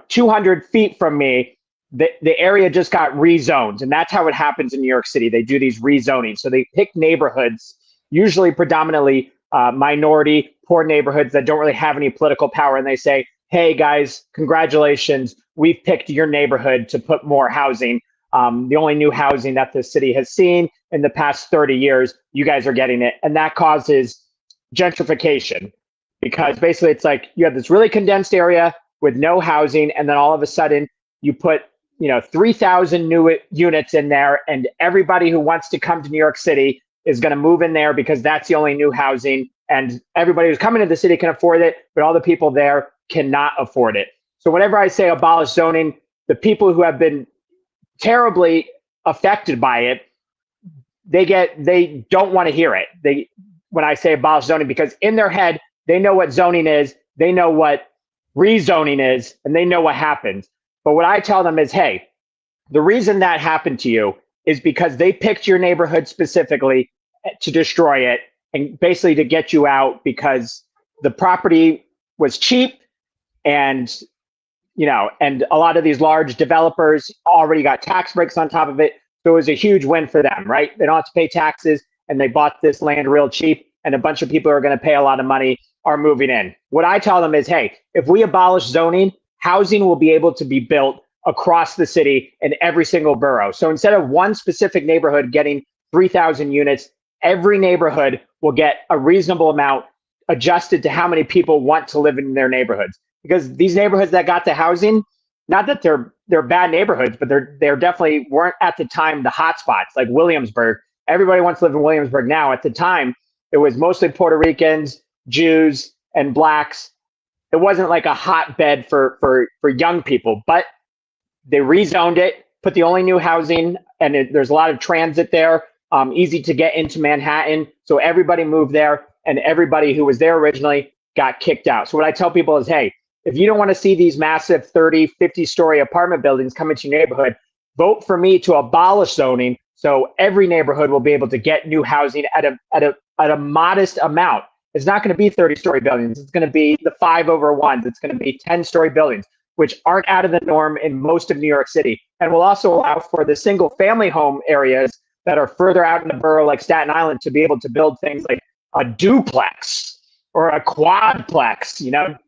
200 feet from me, the area just got rezoned. And that's how it happens in New York City. They do these rezonings. So they pick neighborhoods, usually predominantly minority, poor neighborhoods that don't really have any political power. And they say, hey, guys, congratulations. We've picked your neighborhood to put more housing. The only new housing that the city has seen in the past 30 years, you guys are getting it. And that causes gentrification, because basically it's like you have this really condensed area with no housing, and then all of a sudden you put 3,000 new units in there, and everybody who wants to come to New York City is going to move in there because that's the only new housing, and everybody who's coming to the city can afford it, but all the people there cannot afford it. So whenever I say abolish zoning, the people who have been terribly affected by it, they don't want to hear it. When I say abolish zoning, because in their head, they know what zoning is, they know what rezoning is, and they know what happens. But what I tell them is, hey, the reason that happened to you is because they picked your neighborhood specifically to destroy it and basically to get you out because the property was cheap, and and a lot of these large developers already got tax breaks on top of it. So it was a huge win for them, right? They don't have to pay taxes, and they bought this land real cheap, and a bunch of people who are going to pay a lot of money are moving in. What I tell them is, hey, if we abolish zoning, housing will be able to be built across the city in every single borough. So instead of one specific neighborhood getting 3,000 units, every neighborhood will get a reasonable amount adjusted to how many people want to live in their neighborhoods. Because these neighborhoods that got the housing, not that they're bad neighborhoods, but they're definitely weren't at the time the hot spots like Williamsburg. Everybody wants to live in Williamsburg now. At the time, it was mostly Puerto Ricans, Jews, and blacks. It wasn't like a hotbed for young people, but they rezoned it, put the only new housing, and there's a lot of transit there, easy to get into Manhattan. So everybody moved there, and everybody who was there originally got kicked out. So what I tell people is, hey, if you don't want to see these massive 30, 50-story apartment buildings come into your neighborhood, vote for me to abolish zoning so every neighborhood will be able to get new housing at a modest amount. It's not going to be 30-story buildings. It's going to be the 5/1s. It's going to be 10-story buildings, which aren't out of the norm in most of New York City, and will also allow for the single-family home areas that are further out in the borough, like Staten Island, to be able to build things like a duplex or a quadplex,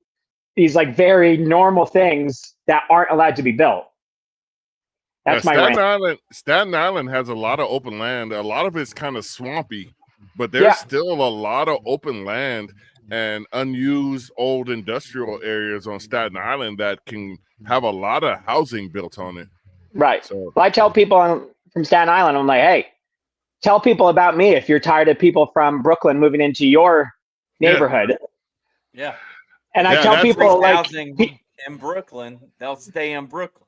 these like very normal things that aren't allowed to be built. That's my rant. Staten Island has a lot of open land. A lot of it's kind of swampy, but there's still a lot of open land and unused old industrial areas on Staten Island that can have a lot of housing built on it. Right. So well, I tell people from Staten Island, I'm like, hey, tell people about me if you're tired of people from Brooklyn moving into your neighborhood. Yeah. And I tell people housing in Brooklyn, they'll stay in Brooklyn.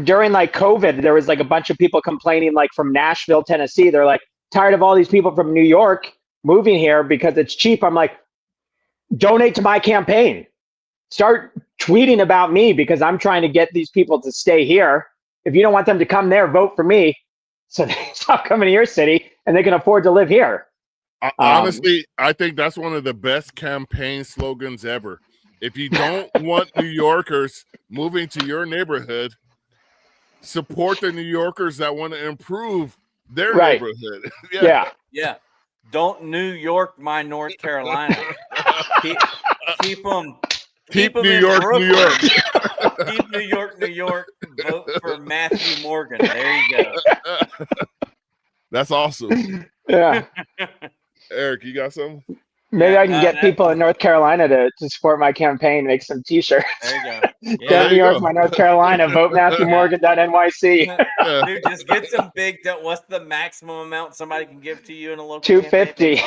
During like COVID, there was like a bunch of people complaining like from Nashville, Tennessee. They're like tired of all these people from New York moving here because it's cheap. I'm like, donate to my campaign. Start tweeting about me because I'm trying to get these people to stay here. If you don't want them to come there, vote for me so they stop coming to your city and they can afford to live here. Honestly, I think that's one of the best campaign slogans ever. If you don't want New Yorkers moving to your neighborhood, support the New Yorkers that want to improve their neighborhood. Yeah. Don't New York my North Carolina. keep them. Keep New York, New York. Keep New York, New York. Vote for Matthew Morgan. There you go. That's awesome. Yeah. Eric, you got something? Maybe I can get people in North Carolina to support my campaign, make some t-shirts. There you go. Yeah, New York, my North Carolina, vote MatthewMorgan.nyc. Dude, just get some big, what's the maximum amount somebody can give to you in a local $250.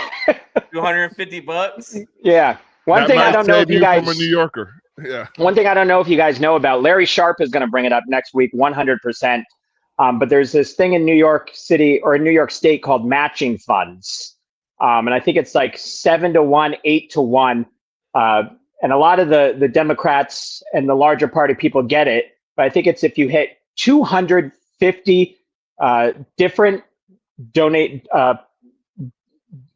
$250? Yeah. One thing I don't know if you guys... from a New Yorker. Yeah. One thing I don't know if you guys know about, Larry Sharp is going to bring it up next week, 100%. But there's this thing in New York City or in New York State called matching funds. And I think it's like 7-1, 8-1. And a lot of the Democrats and the larger party people get it. But I think it's if you hit 250 different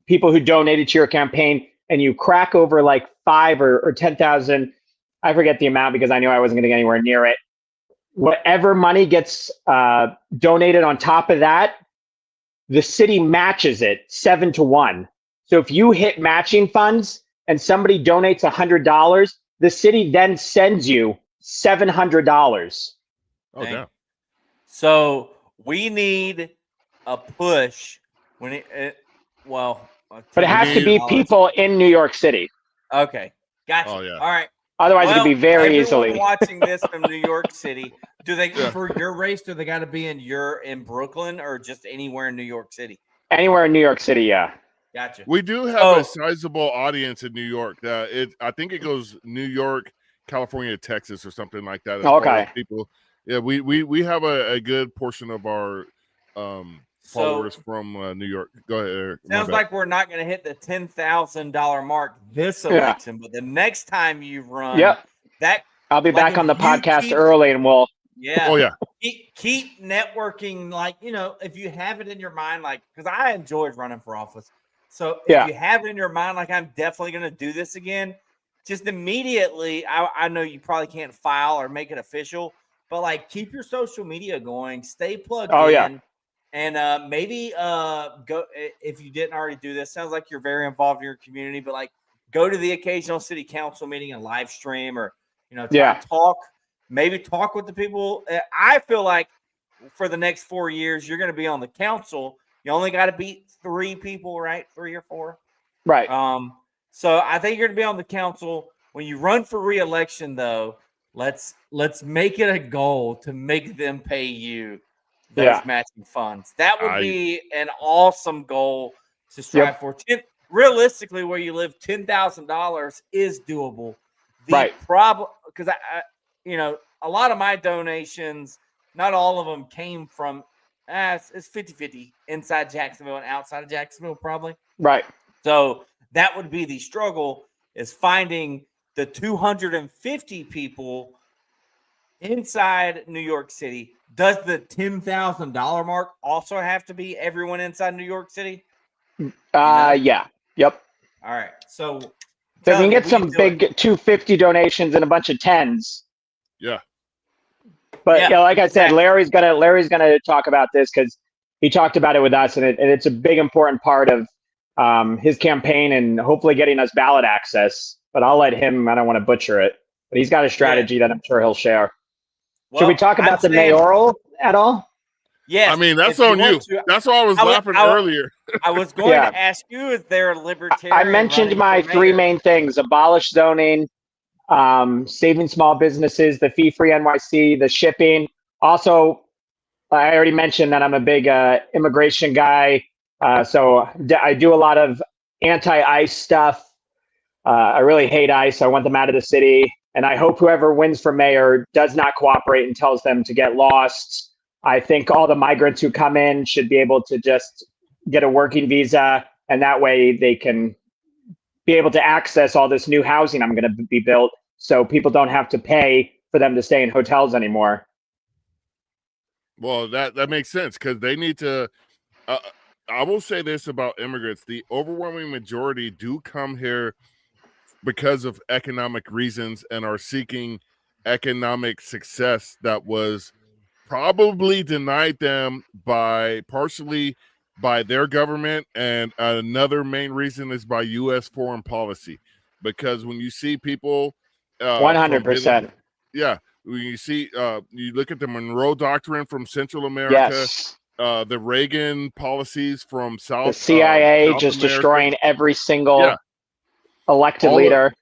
people who donated to your campaign, and you crack over like 5 or 10,000, I forget the amount because I knew I wasn't going to get anywhere near it. Whatever money gets donated on top of that, the city matches it 7-1. So if you hit matching funds and somebody donates $100, the city then sends you $700. Oh, damn. So we need a push when but it has to be people in New York City. Okay, gotcha. Oh, yeah. All right. Otherwise, it'd be very easily. Watching this from New York City, Do they Yeah. for your race? Do they got to be in Brooklyn or just anywhere in New York City? Anywhere in New York City, yeah. Gotcha. We do have a sizable audience in New York. I think it goes New York, California, Texas, or something like that. As far as people, yeah, we have a good portion of our followers from New York. Go ahead, Eric. Sounds like we're not going to hit the $10,000 mark this election, but the next time you run, I'll be back on the podcast early, and we'll. Yeah. Oh yeah. Keep networking, like, if you have it in your mind, like, because I enjoyed running for office. So if you have it in your mind, like, I'm definitely going to do this again, just immediately, I know you probably can't file or make it official, but like, keep your social media going, stay plugged in, and maybe go, if you didn't already do this, sounds like you're very involved in your community, but like, go to the occasional city council meeting and live stream, or try to talk. Maybe talk with the people. I feel like for the next 4 years, you're going to be on the council. You only got to beat 3 people, right? 3 or 4. Right. So I think you're going to be on the council. When you run for re-election, though, let's make it a goal to make them pay you those matching funds. That would be an awesome goal to strive for. Realistically, where you live, $10,000 is doable. The problem, because a lot of my donations, not all of them came from, it's 50-50 inside Jacksonville and outside of Jacksonville, probably. Right. So that would be the struggle, is finding the 250 people inside New York City. Does the $10,000 mark also have to be everyone inside New York City? Yeah. Yep. All right. So we can get some big 250 donations and a bunch of 10s. Yeah. But like I said, Larry's gonna talk about this, because he talked about it with us, and it's a big important part of his campaign and hopefully getting us ballot access. But I'll let him. I don't want to butcher it, but he's got a strategy that I'm sure he'll share. Should we talk about the mayoral at all? Yes. I mean, that's on you. That's why I was laughing earlier. I was going to ask you, is there a libertarian? I mentioned my 3 main things: abolish zoning, saving small businesses, the fee-free NYC, the shipping. Also, I already mentioned that I'm a big immigration guy. So I do a lot of anti-ICE stuff. I really hate ICE. I want them out of the city. And I hope whoever wins for mayor does not cooperate and tells them to get lost. I think all the migrants who come in should be able to just get a working visa, and that way they can be able to access all this new housing I'm going to be built, so people don't have to pay for them to stay in hotels anymore. Well, that makes sense, because they need to. I will say this about immigrants: the overwhelming majority do come here because of economic reasons and are seeking economic success that was probably denied them partially by their government, and another main reason is by U.S. foreign policy. Because when you see people 100%. When you see you look at the Monroe Doctrine from Central America, the Reagan policies from South, the CIA South just America, destroying every single elected leader.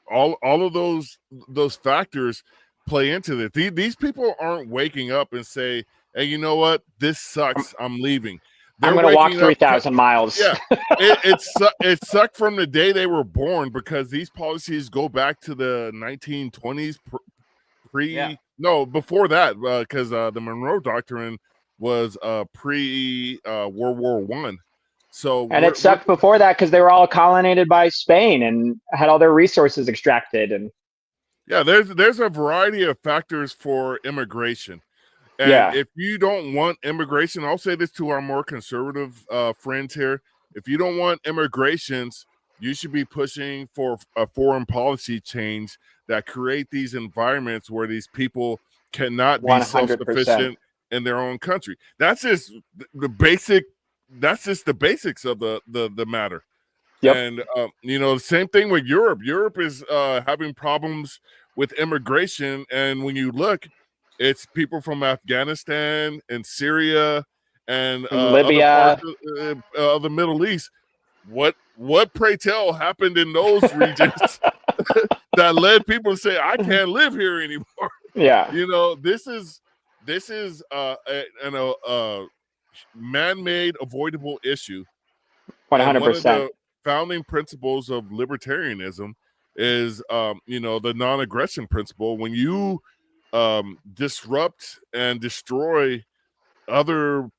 All of those factors play into it. These people aren't waking up and say, "Hey, you know what? This sucks. I'm leaving." I'm going to walk 3,000 miles. Yeah, it sucked from the day they were born, because these policies go back to the 1920s. Before that, because the Monroe Doctrine was pre World War I. So it sucked before that, because they were all colonized by Spain and had all their resources extracted. And there's a variety of factors for immigration. And if you don't want immigration, I'll say this to our more conservative friends here: if you don't want immigrations, you should be pushing for a foreign policy change that create these environments where these people cannot be 100%. Self-sufficient in their own country. That's just the basic. That's just the basics of the matter. Yep. And the same thing with Europe. Europe is having problems with immigration, and when you look, it's people from Afghanistan and Syria and Libya, other parts of the Middle East. What pray tell happened in those regions that led people to say, "I can't live here anymore"? Yeah, You know, this is a man-made avoidable issue. And one of 100%. the founding principles of libertarianism is, the non-aggression principle. When you disrupt and destroy other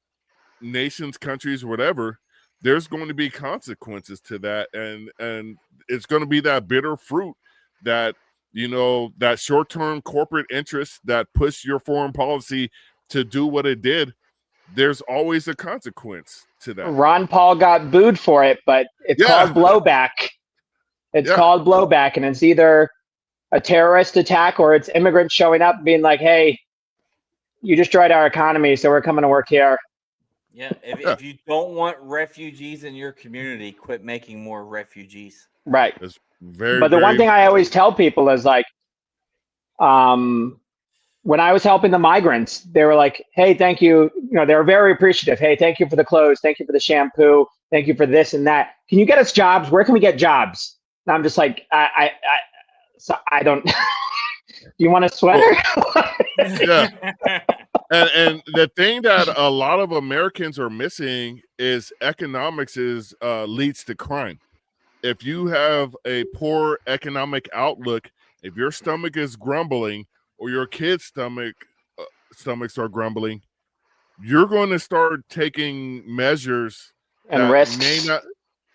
nations, countries, whatever, there's going to be consequences to that, and it's going to be that bitter fruit that that short-term corporate interest that push your foreign policy to do what it did. There's always a consequence to that. Ron Paul got booed for it, but it's Yeah. called blowback. It's Yeah. called blowback, and it's either a terrorist attack or it's immigrants showing up being like, hey, you destroyed our economy, so we're coming to work here. Yeah, if you don't want refugees in your community, quit making more refugees. Right. It's very, But the one thing I always tell people is like, when I was helping the migrants, they were like, hey, thank you. You know, they were very appreciative. Hey, thank you for the clothes. Thank you for the shampoo. Thank you for this and that. Can you get us jobs? Where can we get jobs? And I'm just like, I don't. Do you want a sweater? Yeah. And the thing that a lot of Americans are missing is economics leads to crime. If you have a poor economic outlook, if your stomach is grumbling or your kids' stomachs are grumbling, you're going to start taking measures And that risks. may not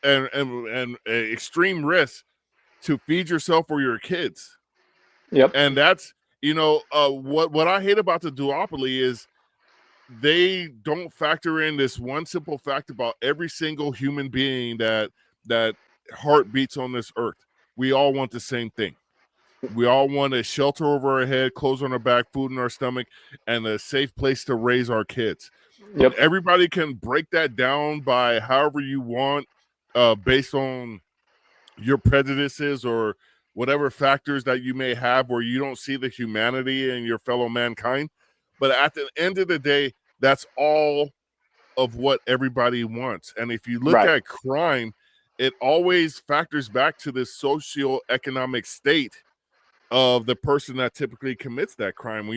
and extreme risks to feed yourself or your kids. Yep. And that's what I hate about the duopoly is they don't factor in this one simple fact about every single human being that heart beats on this earth. We all want the same thing. We all want a shelter over our head, clothes on our back, food in our stomach, and a safe place to raise our kids. Yep. Everybody can break that down by however you want, based on your prejudices or whatever factors that you may have where you don't see the humanity in your fellow mankind. But at the end of the day, that's all of what everybody wants. And if you look at crime, it always factors back to the socioeconomic state of the person that typically commits that crime.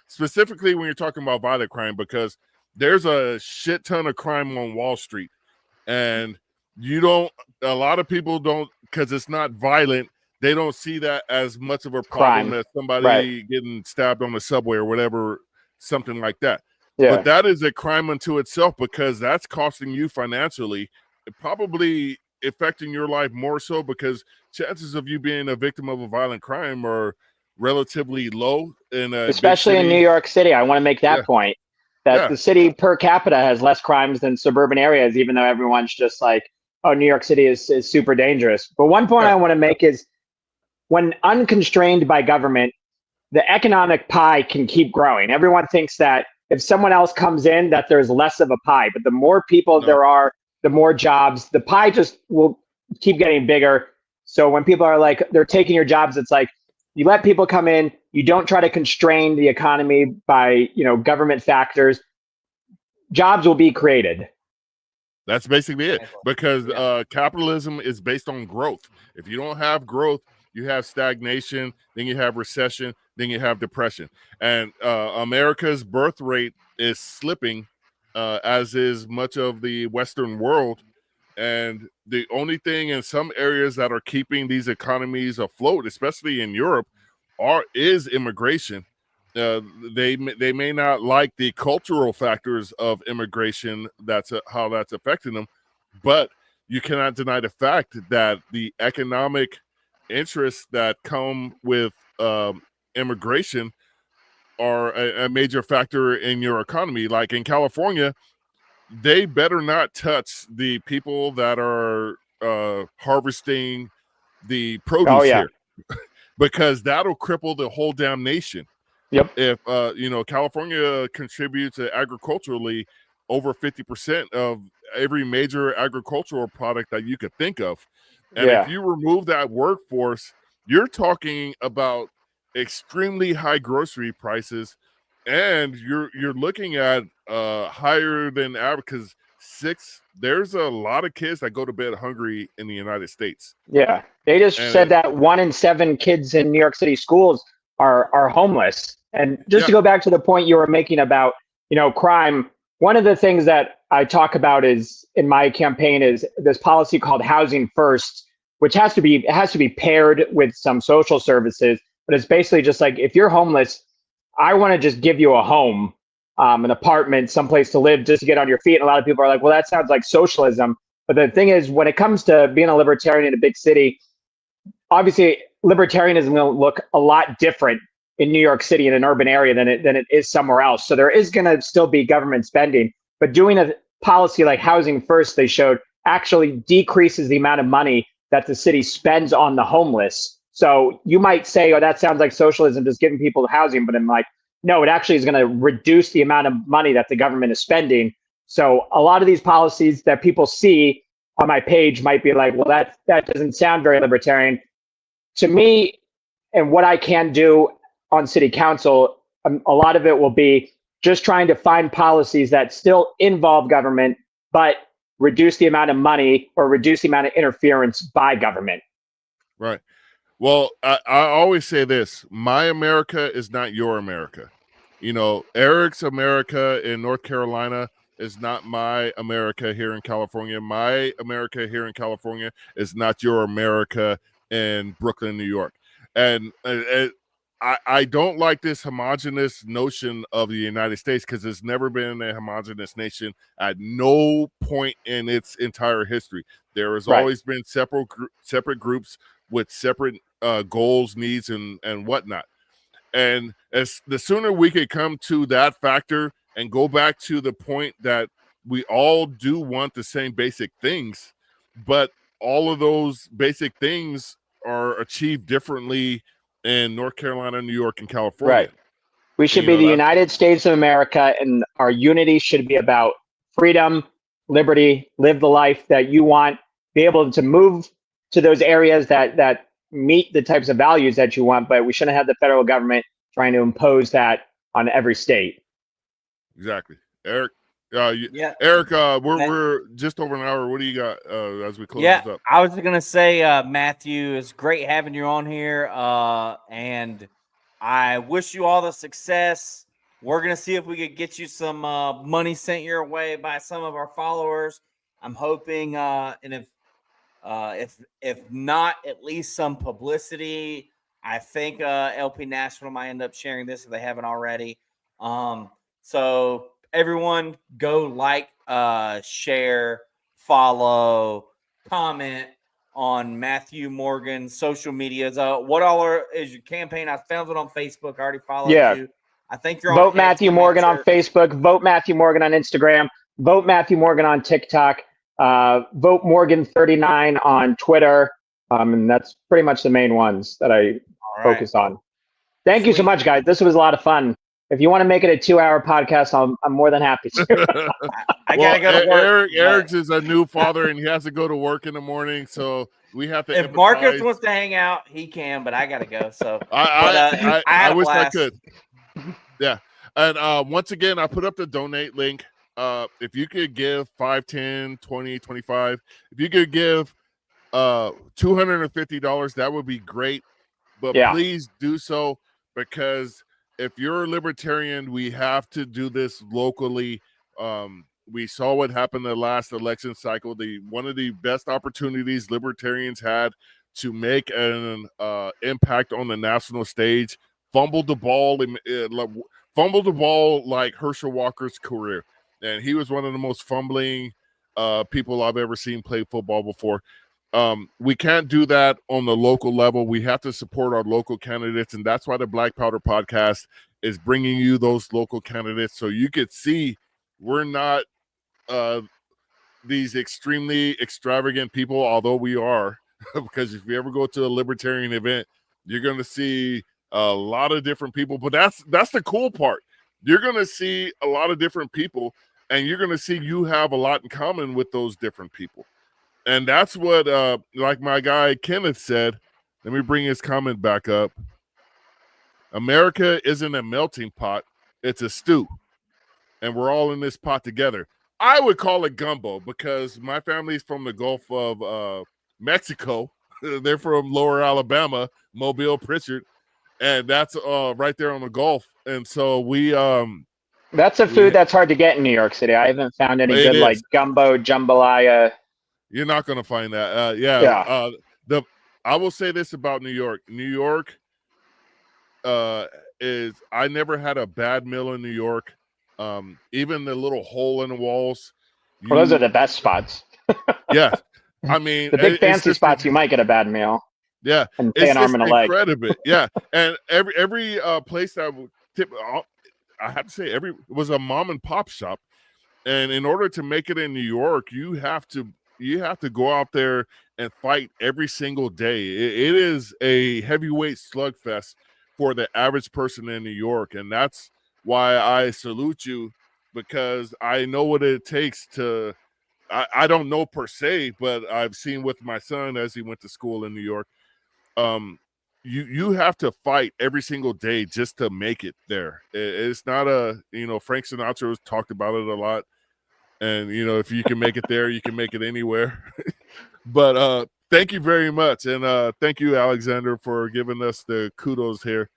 Specifically when you're talking about violent crime, because there's a shit ton of crime on Wall Street, and a lot of people don't, because it's not violent, they don't see that as much of a problem as somebody getting stabbed on the subway or whatever, something like that. Yeah. But that is a crime unto itself, because that's costing you financially, probably affecting your life more so, because chances of you being a victim of a violent crime are relatively low especially in New York City. I want to make that point, that the city per capita has less crimes than suburban areas, even though everyone's just like, oh, New York City is super dangerous. But one point I want to make is, when unconstrained by government, the economic pie can keep growing. Everyone thinks that if someone else comes in, that there's less of a pie, but the more people there are, the more jobs, the pie just will keep getting bigger. So when people are like, they're taking your jobs, it's like, you let people come in, you don't try to constrain the economy by, government factors, jobs will be created. That's basically it, because capitalism is based on growth. If you don't have growth, you have stagnation, then you have recession, then you have depression. And America's birth rate is slipping, as is much of the Western world. And the only thing in some areas that are keeping these economies afloat, especially in Europe, is immigration. They may not like the cultural factors of immigration, how that's affecting them, but you cannot deny the fact that the economic interests that come with immigration are a major factor in your economy. Like in California, they better not touch the people that are harvesting the produce here, because that'll cripple the whole damn nation. Yep. If California contributes agriculturally over 50% of every major agricultural product that you could think of. And if you remove that workforce, you're talking about extremely high grocery prices, and you're looking at higher than average, because there's a lot of kids that go to bed hungry in the United States. Yeah. They just said that 1 in 7 kids in New York City schools are homeless. And just to go back to the point you were making about, crime, one of the things that I talk about is in my campaign is this policy called housing first, which has to be paired with some social services. But it's basically just like, if you're homeless, I want to just give you a home, an apartment, someplace to live, just to get on your feet. And a lot of people are like, well, that sounds like socialism. But the thing is, when it comes to being a libertarian in a big city, obviously libertarianism will look a lot different in New York City in an urban area than it is somewhere else. So there is going to still be government spending, but doing a policy like housing first, they showed, actually decreases the amount of money that the city spends on the homeless. So you might say, oh, that sounds like socialism, just giving people housing. But I'm like, no, it actually is going to reduce the amount of money that the government is spending. So a lot of these policies that people see on my page might be like, well, that doesn't sound very libertarian. To me, and what I can do on city council, a lot of it will be just trying to find policies that still involve government, but reduce the amount of money or reduce the amount of interference by government. Right. Well, I always say this: my America is not your America. Eric's America in North Carolina is not my America here in California. My America here in California is not your America in Brooklyn, New York. And I don't like this homogenous notion of the United States, because it's never been a homogenous nation at no point in its entire history. There has always been separate groups with separate goals, needs, and whatnot. And as the sooner we could come to that factor and go back to the point that we all do want the same basic things, but all of those basic things are achieved differently in North Carolina, New York, and California. Right. We should be the United States of America, and our unity should be about freedom, liberty, live the life that you want, be able to move to those areas that meet the types of values that you want, but we shouldn't have the federal government trying to impose that on every state. Exactly. Eric, Eric, we're just over an hour. What do you got as we close this up? I was going to say, Matthew, it's great having you on here, and I wish you all the success. We're going to see if we could get you some money sent your way by some of our followers. I'm hoping, and if not, at least some publicity. I think LP Nashville might end up sharing this if they haven't already. So everyone go like, share, follow, comment on Matthew Morgan's social medias. What all is your campaign? I found it on Facebook. I already followed you. I think you're on Vote Matthew Morgan on Facebook. Vote Matthew Morgan on Instagram. Vote Matthew Morgan on TikTok. Vote Morgan39 on Twitter. And that's pretty much the main ones that I focus on. Thank you so much, guys. This was a lot of fun. If you want to make it a 2-hour podcast, I'm more than happy to. I gotta go to work. Eric's is a new father, and he has to go to work in the morning, so we have to. If Marcus wants to hang out, he can, but I gotta go. So I wish I could. Yeah, and once again, I put up the donate link. If you could give 5, 10, 20, 25, if you could give $250, that would be great. But please do so, because if you're a libertarian, we have to do this locally. We saw what happened in the last election cycle. One of the best opportunities libertarians had to make an impact on the national stage, fumbled the ball like Herschel Walker's career. And he was one of the most fumbling people I've ever seen play football before. We can't do that on the local level. We have to support our local candidates, and that's why the Black Powder Podcast is bringing you those local candidates, so you could see we're not these extremely extravagant people, although we are, because if you ever go to a libertarian event, you're going to see a lot of different people. But that's the cool part. You're going to see a lot of different people, and you're going to see you have a lot in common with those different people. And that's what, like my guy Kenneth said, let me bring his comment back up. America isn't a melting pot, it's a stew. And we're all in this pot together. I would call it gumbo, because my family's from the Gulf of Mexico. They're from Lower Alabama, Mobile, Pritchard. and that's right there on the Gulf. And so we That's a food that's hard to get in New York City. I haven't found any good like gumbo jambalaya. You're not going to find that. Yeah. I will say this about New York. New York is I never had a bad meal in New York. Even the little hole in the walls. Well, those are the best spots. Yeah. I mean, the big fancy spots, you might get a bad meal. Yeah. And pay an arm and a leg. Incredible. Yeah. And every place that would tip, I have to say, it was a mom and pop shop. And in order to make it in New York, you have to go out there and fight every single day. It is a heavyweight slugfest for the average person in New York. And that's why I salute you, because I know what it takes to, I don't know per se, but I've seen with my son as he went to school in New York. You have to fight every single day just to make it there. It's not Frank Sinatra has talked about it a lot. And, if you can make it there, you can make it anywhere. But thank you very much. And thank you, Alexander, for giving us the kudos here.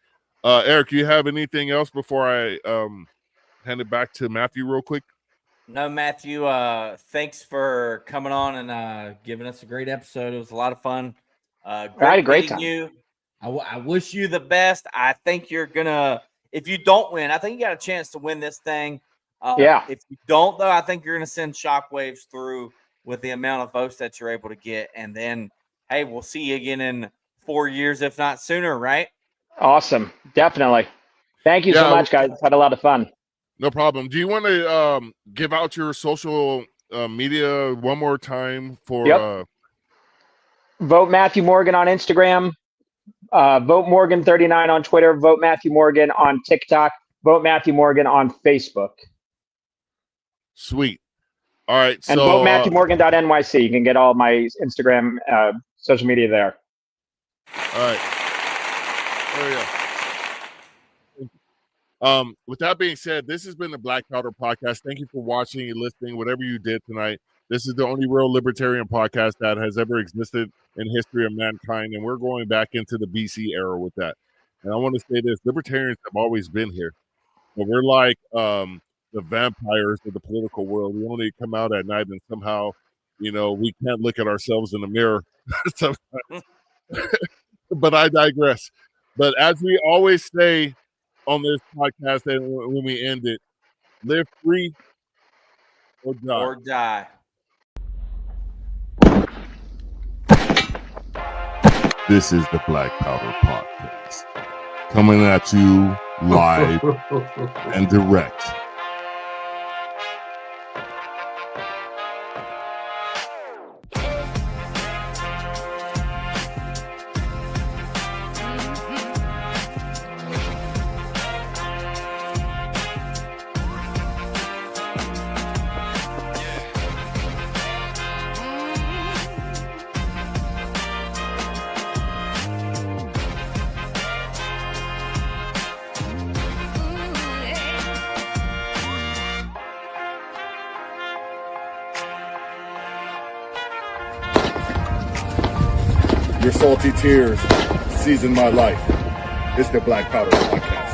Eric, you have anything else before I hand it back to Matthew real quick? No, Matthew, thanks for coming on and giving us a great episode. It was a lot of fun. I had a great time. You. I wish you the best. I think you're going to, if you don't win, I think you got a chance to win this thing. Yeah. If you don't, though, I think you're going to send shockwaves through with the amount of votes that you're able to get. And then, hey, we'll see you again in 4 years, if not sooner, right? Awesome. Definitely. Thank you so much, guys. Had a lot of fun. No problem. Do you want to give out your social media one more time for Vote Matthew Morgan on Instagram. Vote Morgan 39 on Twitter. Vote Matthew Morgan on TikTok. Vote Matthew Morgan on Facebook. Sweet. All right. And vote MatthewMorgan.nyc. You can get all my Instagram social media there. All right. There we go. With that being said, this has been the Black Powder Podcast. Thank you for watching and listening, whatever you did tonight. This is the only real libertarian podcast that has ever existed in history of mankind, and we're going back into the BC era with that. And I want to say this, libertarians have always been here. But we're like the vampires of the political world. We only come out at night, and somehow, we can't look at ourselves in the mirror sometimes. But I digress. But as we always say on this podcast, and when we end it, live free or die. Or die. This is the Black Powder Podcast, coming at you live and direct. Your salty tears season my life. It's the Black Powder Podcast.